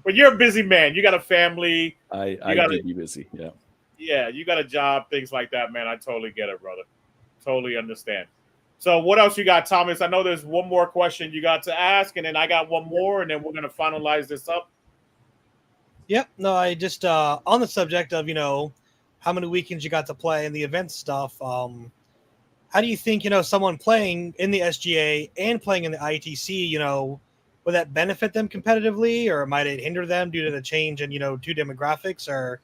But you're a busy man. You got a family. I gotta be busy. Yeah. Yeah, you got a job, things like that, man. I totally get it, brother. Totally understand. So what else you got, Thomas? I know there's one more question you got to ask, and then I got one more, and then we're going to finalize this up. Yep. No, I just on the subject of, how many weekends you got to play and the event stuff. How do you think, someone playing in the SGA and playing in the ITC, would that benefit them competitively, or might it hinder them due to the change in, two demographics? Or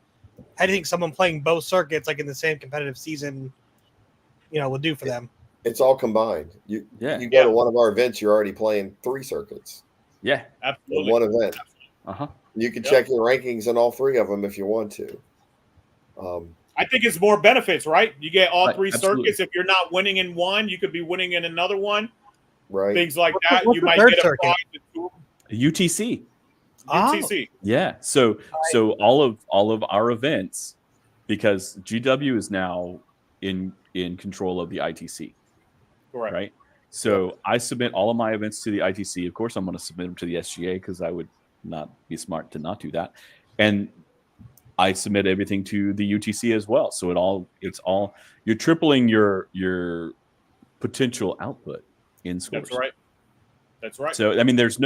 how do you think someone playing both circuits, like in the same competitive season, would do for them? It's all combined. You go to one of our events, you're already playing 3 circuits. Yeah, absolutely. In one event. Uh-huh. You can check your rankings in all 3 of them if you want to. I think it's more benefits, right? You get all 3 absolutely. circuits. If you're not winning in one, you could be winning in another one. Right. Things like that. What's You the might third get a circuit? UTC. UTC. Yeah. So all of our events, because GW is now in control of the ITC. Correct. Right. So I submit all of my events to the ITC. Of course, I'm going to submit them to the SGA because I would not be smart to not do that. And I submit everything to the UTC as well. So it's all you're tripling your potential output in scores. That's right. That's right. So I mean, there's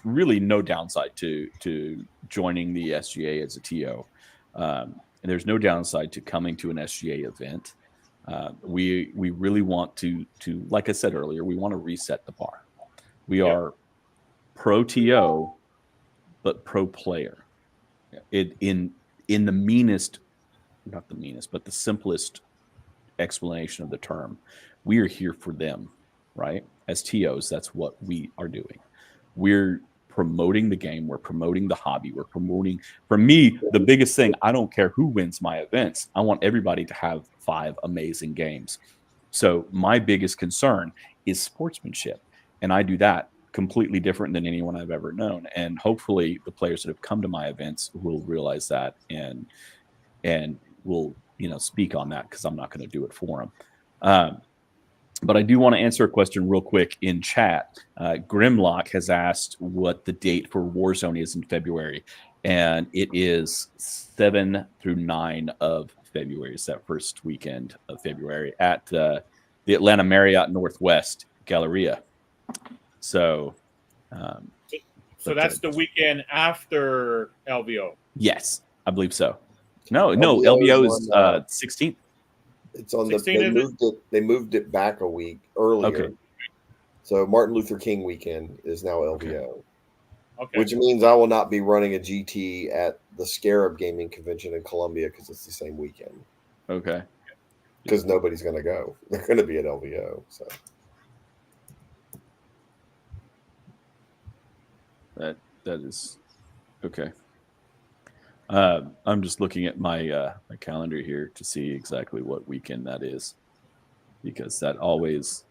really no downside to joining the SGA as a TO. And there's no downside to coming to an SGA event. We really want to, like I said earlier, we want to reset the bar. We are pro TO, but pro player. In the meanest, not the meanest, but the simplest explanation of the term, we are here for them, right? As TOs, that's what we are doing. We're promoting the game. We're promoting the hobby. We're promoting, for me, the biggest thing, I don't care who wins my events. I want everybody to have 5 amazing games. So my biggest concern is sportsmanship. And I do that completely different than anyone I've ever known. And hopefully the players that have come to my events will realize that and will, speak on that, because I'm not going to do it for them. But I do want to answer a question real quick in chat. Grimlock has asked what the date for Warzone is in February, and it is 7 through 9 of February. It's that first weekend of February at the Atlanta Marriott Northwest Galleria. So that's the weekend after LVO. Yes, I believe so. No, LVO is 16th. It's on they moved it back a week earlier. Okay. So Martin Luther King weekend is now LVO. Okay. Which means I will not be running a GT at the Scarab Gaming Convention in Columbia because it's the same weekend. Okay. Because nobody's going to go. They're going to be at LVO. So that is okay. I'm just looking at my my calendar here to see exactly what weekend that is, because that always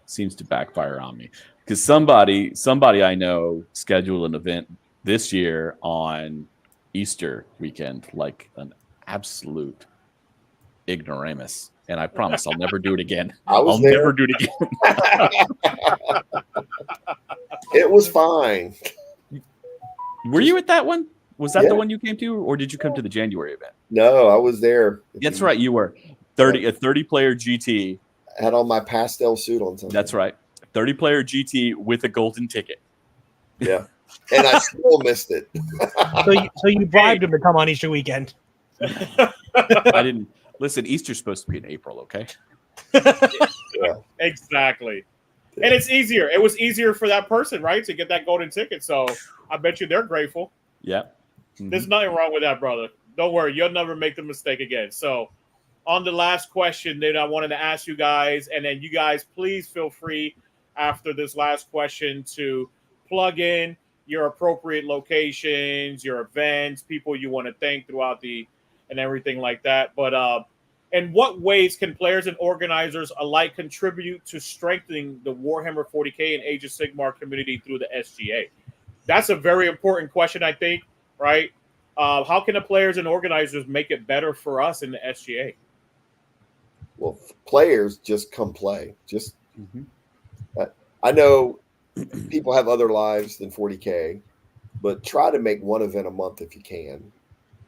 seems to backfire on me. Because somebody I know scheduled an event this year on Easter weekend, like an absolute ignoramus, and I promise I'll never do it again. I'll never do it again. It was fine. Were you at that one? Was that Yeah. the one you came to, or did you come to the January event? No, I was there. That's right, you were. A 30-player GT. I had on my pastel suit on something. That's right. 30-player GT with a golden ticket. Yeah. And I still missed it. So you bribed him to come on Easter weekend. I didn't listen. Easter's supposed to be in April, okay? Yeah. Exactly. And it's easier. It was easier for that person, right, to get that golden ticket. So I bet you they're grateful. Yeah. There's nothing wrong with that, brother. Don't worry. You'll never make the mistake again. So on the last question that I wanted to ask you guys, and then you guys, please feel free after this last question to plug in your appropriate locations, your events, people you want to thank throughout and everything like that. But in what ways can players and organizers alike contribute to strengthening the Warhammer 40K and Age of Sigmar community through the SGA? That's a very important question, I think, right? How can the players and organizers make it better for us in the SGA? Well, players just come play. Just I know people have other lives than 40K, but try to make one event a month if you can,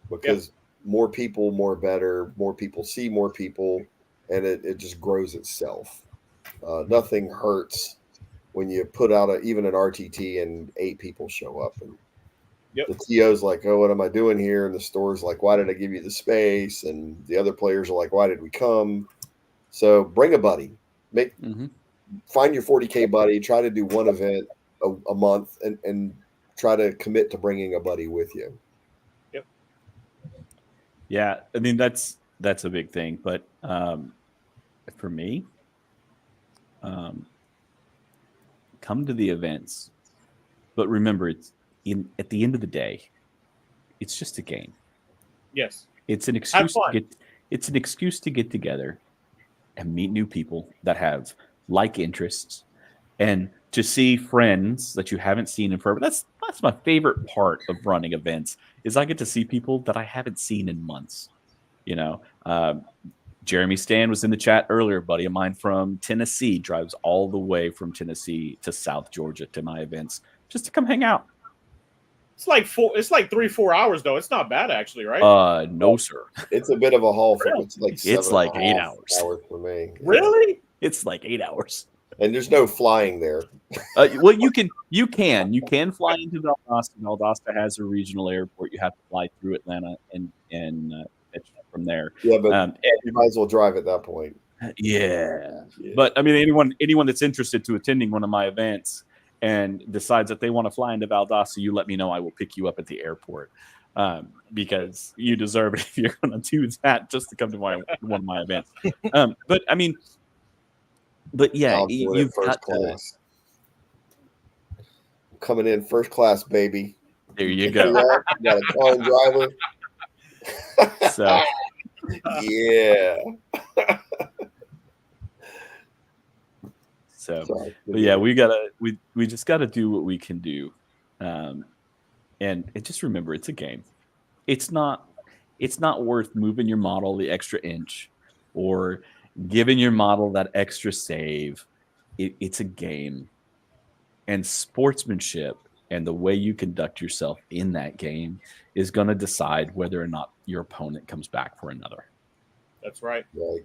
because more people, more better, more people see more people, and it just grows itself. Nothing hurts when you put out even an RTT and 8 people show up, and the TO's like, oh, what am I doing here? And the store's like, why did I give you the space? And the other players are like, why did we come? So bring a buddy. Find your 40K buddy. Try to do one event a month, and try to commit to bringing a buddy with you. Yep. Yeah, I mean that's a big thing. But for me, come to the events. But remember, at the end of the day, it's just a game. Yes. It's an excuse to get together and meet new people that have like interests, and to see friends that you haven't seen in forever. That's my favorite part of running events, is I get to see people that I haven't seen in months. You know, Jeremy Stan was in the chat earlier, buddy of mine from Tennessee, drives all the way from Tennessee to South Georgia to my events just to come hang out. It's like 3-4 hours though. It's not bad actually, right? No, sir. It's a bit of a haul. Really? It's like 8 hours. For me. Really? It's like 8 hours. And there's no flying there. Well, you can fly into Valdosta. Valdosta has a regional airport. You have to fly through Atlanta and from there. Yeah, but you might as well drive at that point. Yeah. But I mean, anyone that's interested to attending one of my events and decides that they want to fly into Valdosta, you let me know. I will pick you up at the airport, because you deserve it if you're going to do that just to come to one of my events. But I mean, yeah, you've got class. Coming in first class, baby. There you go. You got a car and driver. So yeah. So, but yeah, we just gotta do what we can do, and just remember, it's a game. It's not worth moving your model the extra inch or giving your model that extra save. It's a game, and sportsmanship and the way you conduct yourself in that game is going to decide whether or not your opponent comes back for another. That's right. Right.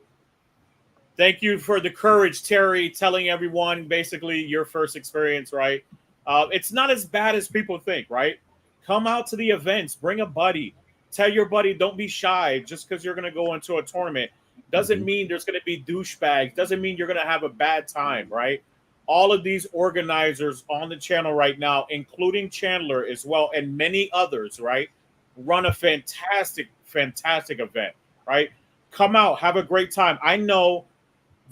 Thank you for the courage, Terry, telling everyone basically your first experience, right? It's not as bad as people think, right? Come out to the events, bring a buddy. Tell your buddy, don't be shy just because you're going to go into a tournament. Doesn't mean there's going to be douchebags. Doesn't mean you're going to have a bad time, right? All of these organizers on the channel right now, including Chandler as well, and many others, right, run a fantastic event, right? Come out, have a great time. I know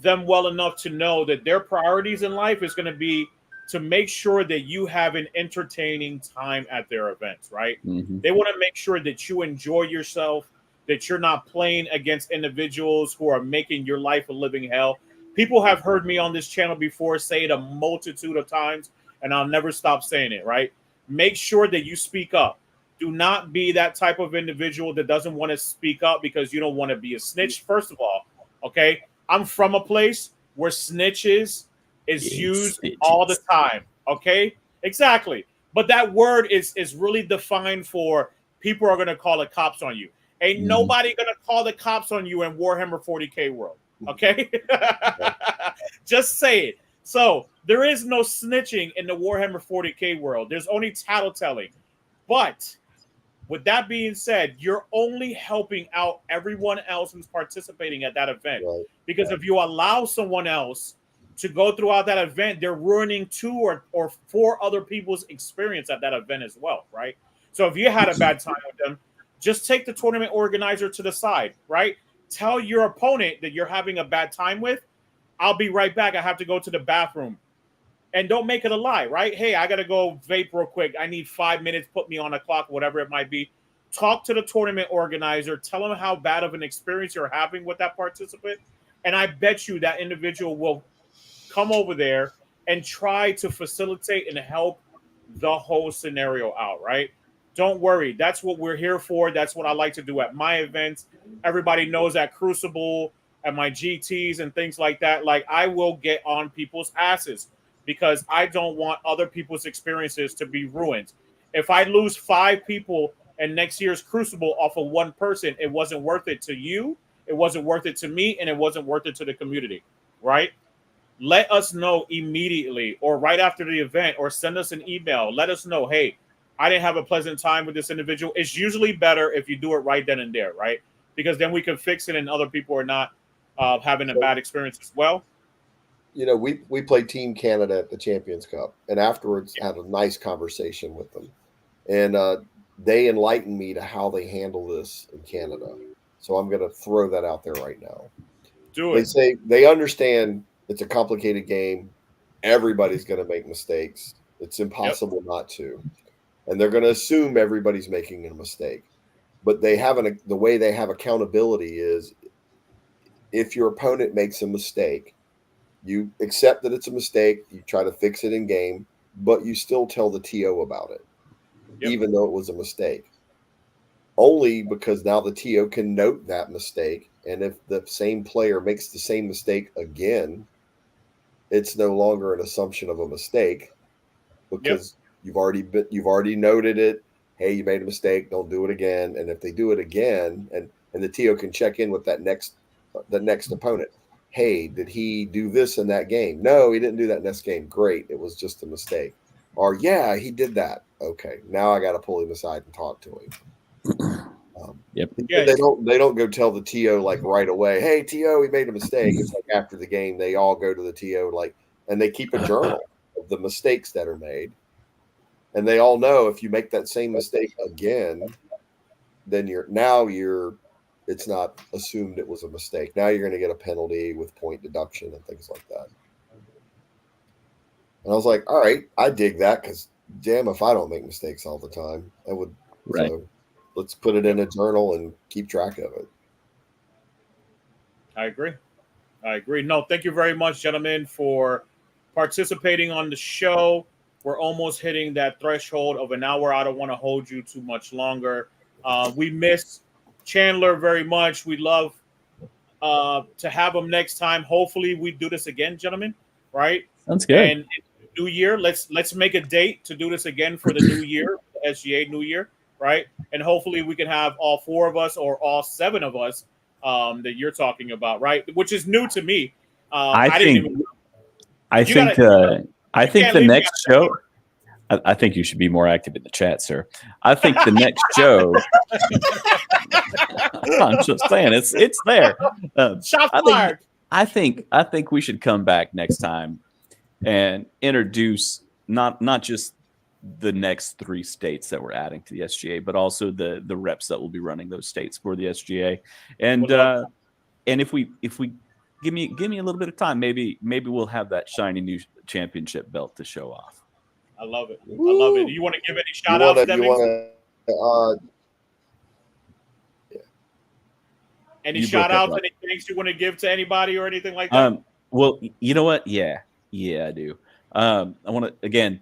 them well enough to know that their priorities in life is going to be to make sure that you have an entertaining time at their events, right? They want to make sure that you enjoy yourself, that you're not playing against individuals who are making your life a living hell. People have heard me on this channel before say it a multitude of times, and I'll never stop saying it, right? Make sure that you speak up. Do not be that type of individual that doesn't want to speak up because you don't want to be a snitch. First of all, okay, I'm from a place where snitches is used all the time. Okay, exactly. But that word is really defined for people are going to call the cops on you. Ain't nobody going to call the cops on you in Warhammer 40K world. Okay, just say it. So there is no snitching in the Warhammer 40K world. There's only tattletelling. But with that being said, you're only helping out everyone else who's participating at that event. Right. Because if you allow someone else to go throughout that event, they're ruining 2 or 4 other people's experience at that event as well, right? So if you had a bad time with them, just take the tournament organizer to the side, right? Tell your opponent that you're having a bad time with. I'll be right back. I have to go to the bathroom. And don't make it a lie, right? Hey, I got to go vape real quick. I need 5 minutes. Put me on the clock, whatever it might be. Talk to the tournament organizer. Tell them how bad of an experience you're having with that participant. And I bet you that individual will come over there and try to facilitate and help the whole scenario out, right? Don't worry. That's what we're here for. That's what I like to do at my events. Everybody knows at Crucible, at my GTs and things like that. Like, I will get on people's asses, because I don't want other people's experiences to be ruined. If I lose 5 people in next year's Crucible off of one person, it wasn't worth it to you, it wasn't worth it to me, and it wasn't worth it to the community, right? Let us know immediately or right after the event, or send us an email. Let us know, hey, I didn't have a pleasant time with this individual. It's usually better if you do it right then and there, right? Because then we can fix it and other people are not having a bad experience as well. You know, we played Team Canada at the Champions Cup, and afterwards had a nice conversation with them, and they enlightened me to how they handle this in Canada. So I'm going to throw that out there right now. Do They it. say they understand it's a complicated game. Everybody's going to make mistakes. It's impossible not to, and they're going to assume everybody's making a mistake. But they haven't. The way they have accountability is, if your opponent makes a mistake, you accept that it's a mistake. You try to fix it in game, but you still tell the TO about it, even though it was a mistake. Only because now the TO can note that mistake, and if the same player makes the same mistake again, it's no longer an assumption of a mistake, because you've already noted it. Hey, you made a mistake. Don't do it again. And if they do it again, and the TO can check in with the next opponent. Hey, did he do this in that game? No, he didn't do that next game. Great. It was just a mistake. Or, yeah, he did that. Okay, now I got to pull him aside and talk to him. They don't go tell the TO like right away, hey, TO, he made a mistake. It's like after the game, they all go to the TO, and they keep a journal of the mistakes that are made. And they all know if you make that same mistake again, then it's not assumed it was a mistake. Now you're going to get a penalty with point deduction and things like that. And I was like, all right, I dig that, because damn if I don't make mistakes all the time. I would. Right. So let's put it in a journal and keep track of it. I agree. No, thank you very much, gentlemen, for participating on the show. We're almost hitting that threshold of an hour. I don't want to hold you too much longer. We miss Chandler very much. We'd love to have him next time. Hopefully we do this again, gentlemen, right? Sounds good. And New Year, let's make a date to do this again for the new year, the SGA New Year, right? And hopefully we can have all 4 of us or all 7 of us that you're talking about, right? Which is new to me. I think the next show. I think you should be more active in the chat, sir. I think the next show. I'm just saying, it's there. Shots fired. I think we should come back next time and introduce not just the next 3 states that we're adding to the SGA, but also the reps that will be running those states for the SGA. And if we give me a little bit of time, maybe we'll have that shiny new championship belt to show off. I love it. I love it. You want to give any shout outs? Any shout outs, any things you want to give to anybody or anything like that? Well, you know what? Yeah, I do. I want to, again,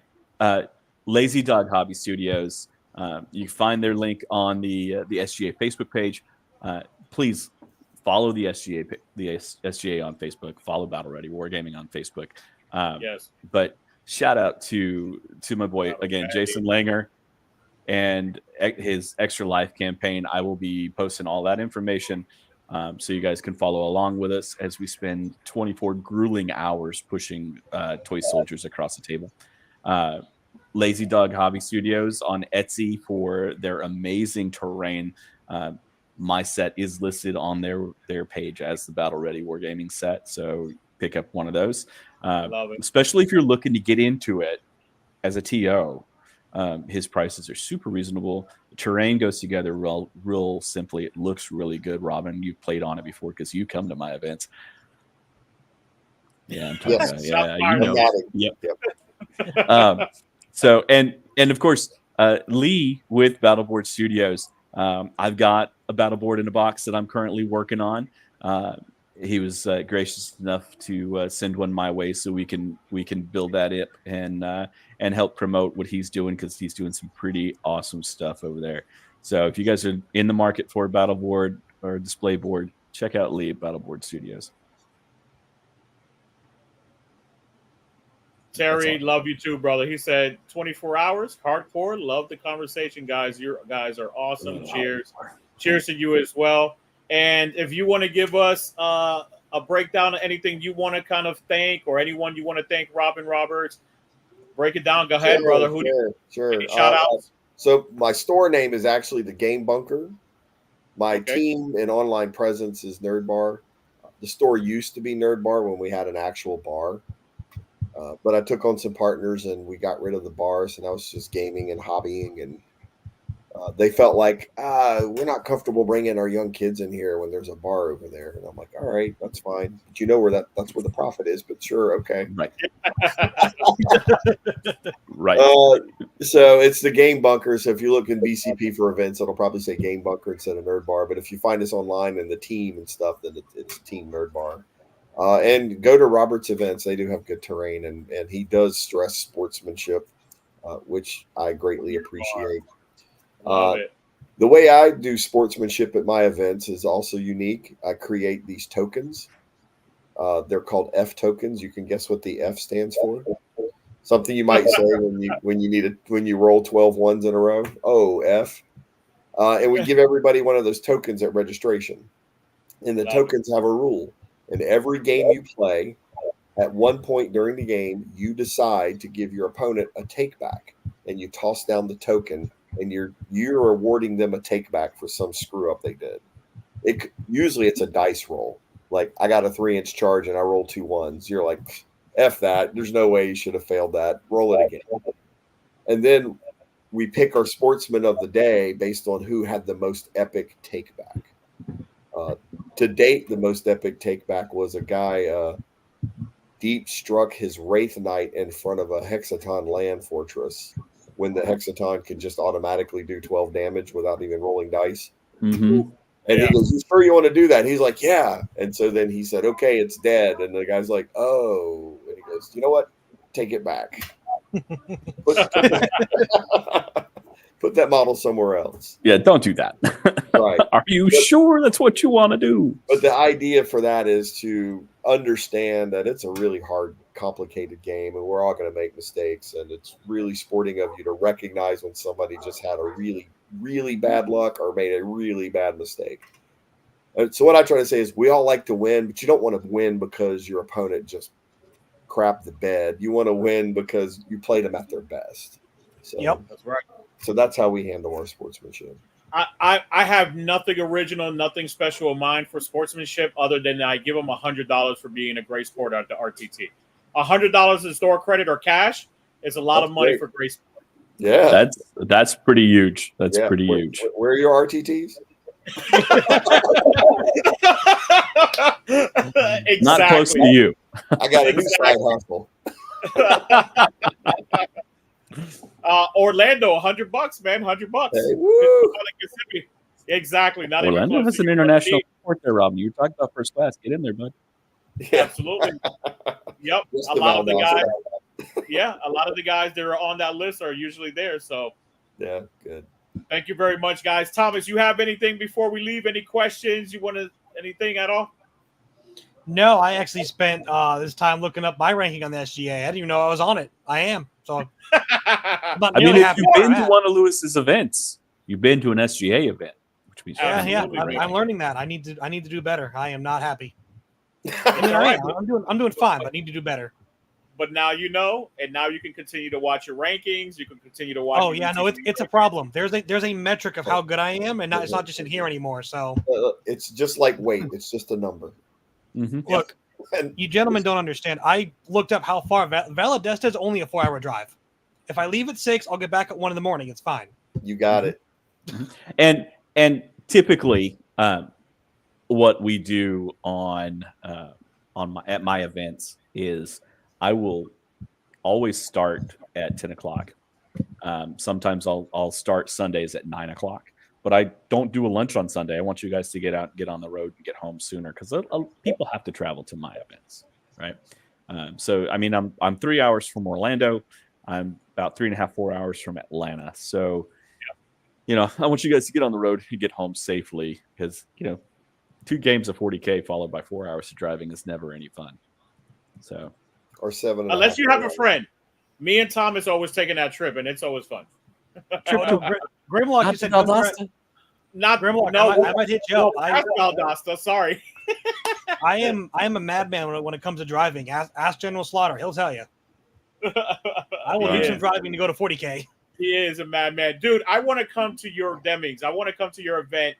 Lazy Dog Hobby Studios. You can find their link on the SGA Facebook page. Please follow the SGA on Facebook. Follow Battle Ready Wargaming on Facebook. Yes. But shout out to my boy again, Jason Langer, and his Extra Life campaign. I will be posting all that information so you guys can follow along with us as we spend 24 grueling hours pushing toy soldiers across the table. Lazy Dog Hobby Studios on Etsy for their amazing terrain. My set is listed on their page as the Battle Ready Wargaming set, so pick up one of those. Love it. Especially if you're looking to get into it as a TO. His prices are super reasonable. The terrain goes together real simply. It looks really good. Robin, you've played on it before because you come to my events. Yeah, I'm talking about, yeah, you know. Yep. So and of course, Lee with Battleboard Studios. I've got a battle board in a box that I'm currently working on. He was gracious enough to send one my way so we can build that up and help promote what he's doing, because he's doing some pretty awesome stuff over there. So if you guys are in the market for a battle board or a display board, check out Lee at Battleboard Studios. Terry, love you too, brother. He said 24 hours, hardcore. Love the conversation, guys. You guys are awesome. Cheers. Cheers to you as well. And if you want to give us a breakdown of anything you want to kind of thank, or anyone you want to thank, Robin Roberts, break it down. Go ahead, brother. Sure. Any shout outs? So my store name is actually the Game Bunker. My team and online presence is Nerd Bar. The store used to be Nerd Bar when we had an actual bar. But I took on some partners and we got rid of the bars, and I was just gaming and hobbying, and they felt like we're not comfortable bringing our young kids in here when there's a bar over there. And I'm like, all right, that's fine. But you know where that's where the profit is, but sure. Okay. Right. Right. So it's the Game Bunker. So if you look in BCP for events, it'll probably say Game Bunker instead of Nerd Bar. But if you find us online and the team and stuff, then it's Team Nerd Bar. And go to Robert's events. They do have good terrain, and he does stress sportsmanship, which I greatly appreciate. The way I do sportsmanship at my events is also unique. I create these tokens. They're called F tokens. You can guess what the F stands for. Something you might say when you roll 12 ones in a row. Oh, F. And we give everybody one of those tokens at registration. And the tokens have a rule. In every game you play, at one point during the game, you decide to give your opponent a take back, and you toss down the token, and you're awarding them a take back for some screw up they did. Usually it's a dice roll. Like, I got a 3-inch charge and I rolled 2 ones. You're like, F that. There's no way you should have failed that. Roll it again. And then we pick our sportsman of the day based on who had the most epic take back. To date, the most epic take back was a guy deep struck his Wraith Knight in front of a Hexaton land fortress when the Hexaton could just automatically do 12 damage without even rolling dice. Mm-hmm. And he goes, "You sure you want to do that?" And he's like, "Yeah." And so then he said, "Okay, it's dead." And the guy's like, "Oh." And he goes, "You know what? Take it back. Put that model somewhere else." Yeah, don't do that. Right. Are you sure that's what you want to do? But the idea for that is to understand that it's a really hard, complicated game, and we're all going to make mistakes. And it's really sporting of you to recognize when somebody just had a really, really bad luck or made a really bad mistake. And so what I try to say is we all like to win, but you don't want to win because your opponent just crapped the bed. You want to win because you played them at their best. So, Yep, that's right. So that's how we handle our sportsmanship. I have nothing original, nothing special in mind for sportsmanship other than I give them $100 for being a great sport at the RTT. $100 in store credit or cash is a lot of money for great sport. Yeah, that's pretty huge. That's pretty huge. Where are your RTTs? Exactly. Not close to you. I got a new side hustle. Orlando, $100, man, $100. Hey, woo. Exactly. Not Orlando even has an international sport there, Robin. You were talking about first class. Get in there, bud. Yeah. Absolutely. Yep. Just a lot of the about guys. Yeah, a lot of the guys that are on that list are usually there. So, Yeah, good. Thank you very much, guys. Thomas, you have anything before we leave? Any questions? You want to anything at all? No, I actually spent this time looking up my ranking on the SGA. I didn't even know I was on it. I am. So I'm not I mean, nearly if happy you've where been I'm to at. one of Lewis's events, you've been to an SGA event, which means Yeah, you're yeah, really I'm learning that. I need to do better. I am not happy. I All mean, right, I'm doing fine, but I need to do better. but now you know, and now you can continue to watch your rankings. You can continue to watch. Oh your yeah, no, YouTube it's a problem. There's a metric of how good I am, and it's not just in here anymore. So It's just like weight. It's just a number. Mhm. look, And you gentlemen don't understand. I looked up how far Valladesta is only a 4-hour drive. If I leave at 6, I'll get back at 1 in the morning. It's fine. you got it. And typically, what we do at my events is I will always start at 10 o'clock. Sometimes I'll start Sundays at 9 o'clock, but I don't do a lunch on Sunday. I want you guys to get out, get on the road, and get home sooner because people have to travel to my events, right? So I mean, I'm 3 hours from Orlando. I'm about 3.5, 4 hours from Atlanta. So, I want you guys to get on the road and get home safely because 2 games of 40K followed by 4 hours of driving is never any fun. So, Or 7. Unless you have a friend. Me and Thomas always taking that trip, and it's always fun. Grimlock, you said no, Not Grimlock. no. I might hit you up. That's Valdosta. Sorry. I am a madman when it comes to driving. Ask General Slaughter; he'll tell you. I will do some driving to go to 40K. He is a madman, dude. I want to come to your Demings. I want to come to your event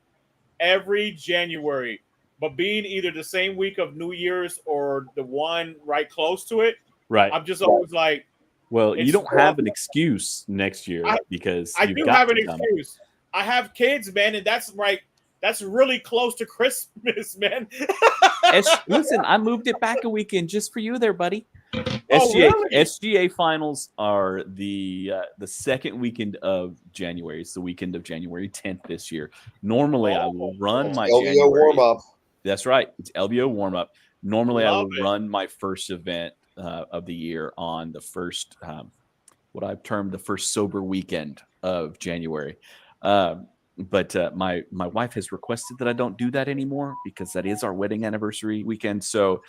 every January, but being either the same week of New Year's or the one right close to it. right. I'm just always like, Well, you don't have an excuse next year because I do have an excuse. I have kids, man, and that's right. That's really close to Christmas, man. Listen, I moved it back a weekend just for you there, buddy. Oh, really? SGA finals are the second weekend of January. It's the weekend of January 10th this year. Normally, I will run my LVO January warm up. That's right. It's LBO warm up. Normally, I Love will it. run my first event of the year on the first, what I've termed the first sober weekend of January. But my wife has requested that I don't do that anymore because that is our wedding anniversary weekend. So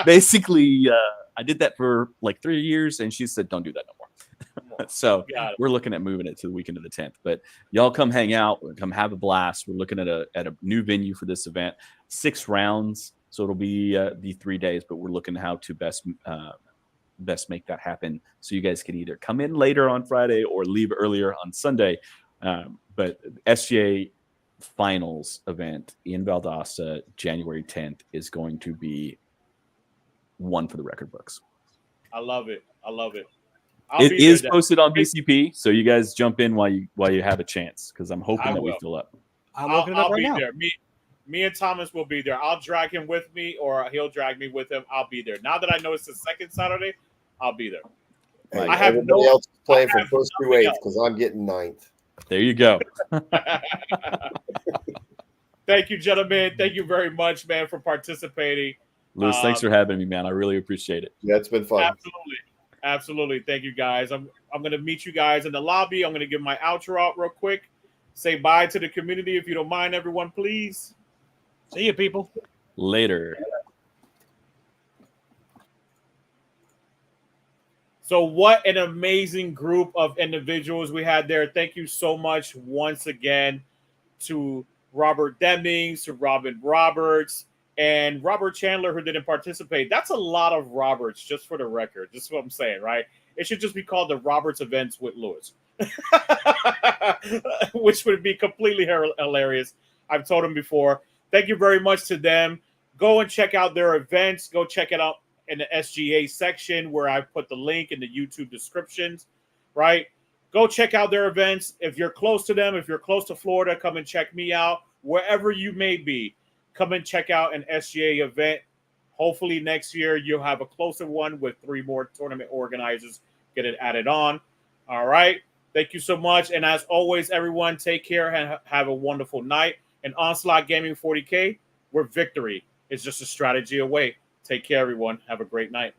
basically, I did that for like 3 years, and she said, "Don't do that no more." So we're looking at moving it to the weekend of the 10th. But y'all come hang out, come have a blast. We're looking at a new venue for this event, 6 rounds, so it'll be 3 days. But we're looking how to best make that happen, so you guys can either come in later on Friday or leave earlier on Sunday. But SGA finals event in Valdosta, January 10th, is going to be one for the record books. I love it. It is posted on BCP, so you guys jump in while you have a chance, because I'm hoping that we fill up. I'm looking it up right now. There. Me and Thomas will be there. I'll drag him with me, or he'll drag me with him. I'll be there. Now that I know it's the second Saturday, I'll be there. Hey, I have everybody else is playing for have first through nothing 8th else. because I'm getting 9th. There you go. Thank you, gentlemen. Thank you very much, man, for participating. Lewis, thanks for having me, man. I really appreciate it. Yeah, it's been fun. Absolutely. Thank you, guys. I'm going to meet you guys in the lobby. I'm going to give my outro out real quick. Say bye to the community if you don't mind, everyone, please. See you, people. Later. So what an amazing group of individuals we had there. Thank you so much once again to Robert Demings, to Robin Roberts, and Robert Chandler, who didn't participate. That's a lot of Roberts, just for the record. Just what I'm saying, right? It should just be called the Roberts Events with Lewis, which would be completely hilarious. I've told him before. Thank you very much to them. Go and check out their events. Go check it out in the SGA section where I put the link in the YouTube descriptions, right? Go check out their events. If you're close to them, if you're close to Florida, come and check me out. Wherever you may be, come and check out an SGA event. Hopefully next year you'll have a closer one with 3 more tournament organizers get it added on. All right. Thank you so much. And as always, everyone, take care and have a wonderful night. And Onslaught Gaming 40K, where victory is just a strategy away. Take care, everyone. Have a great night.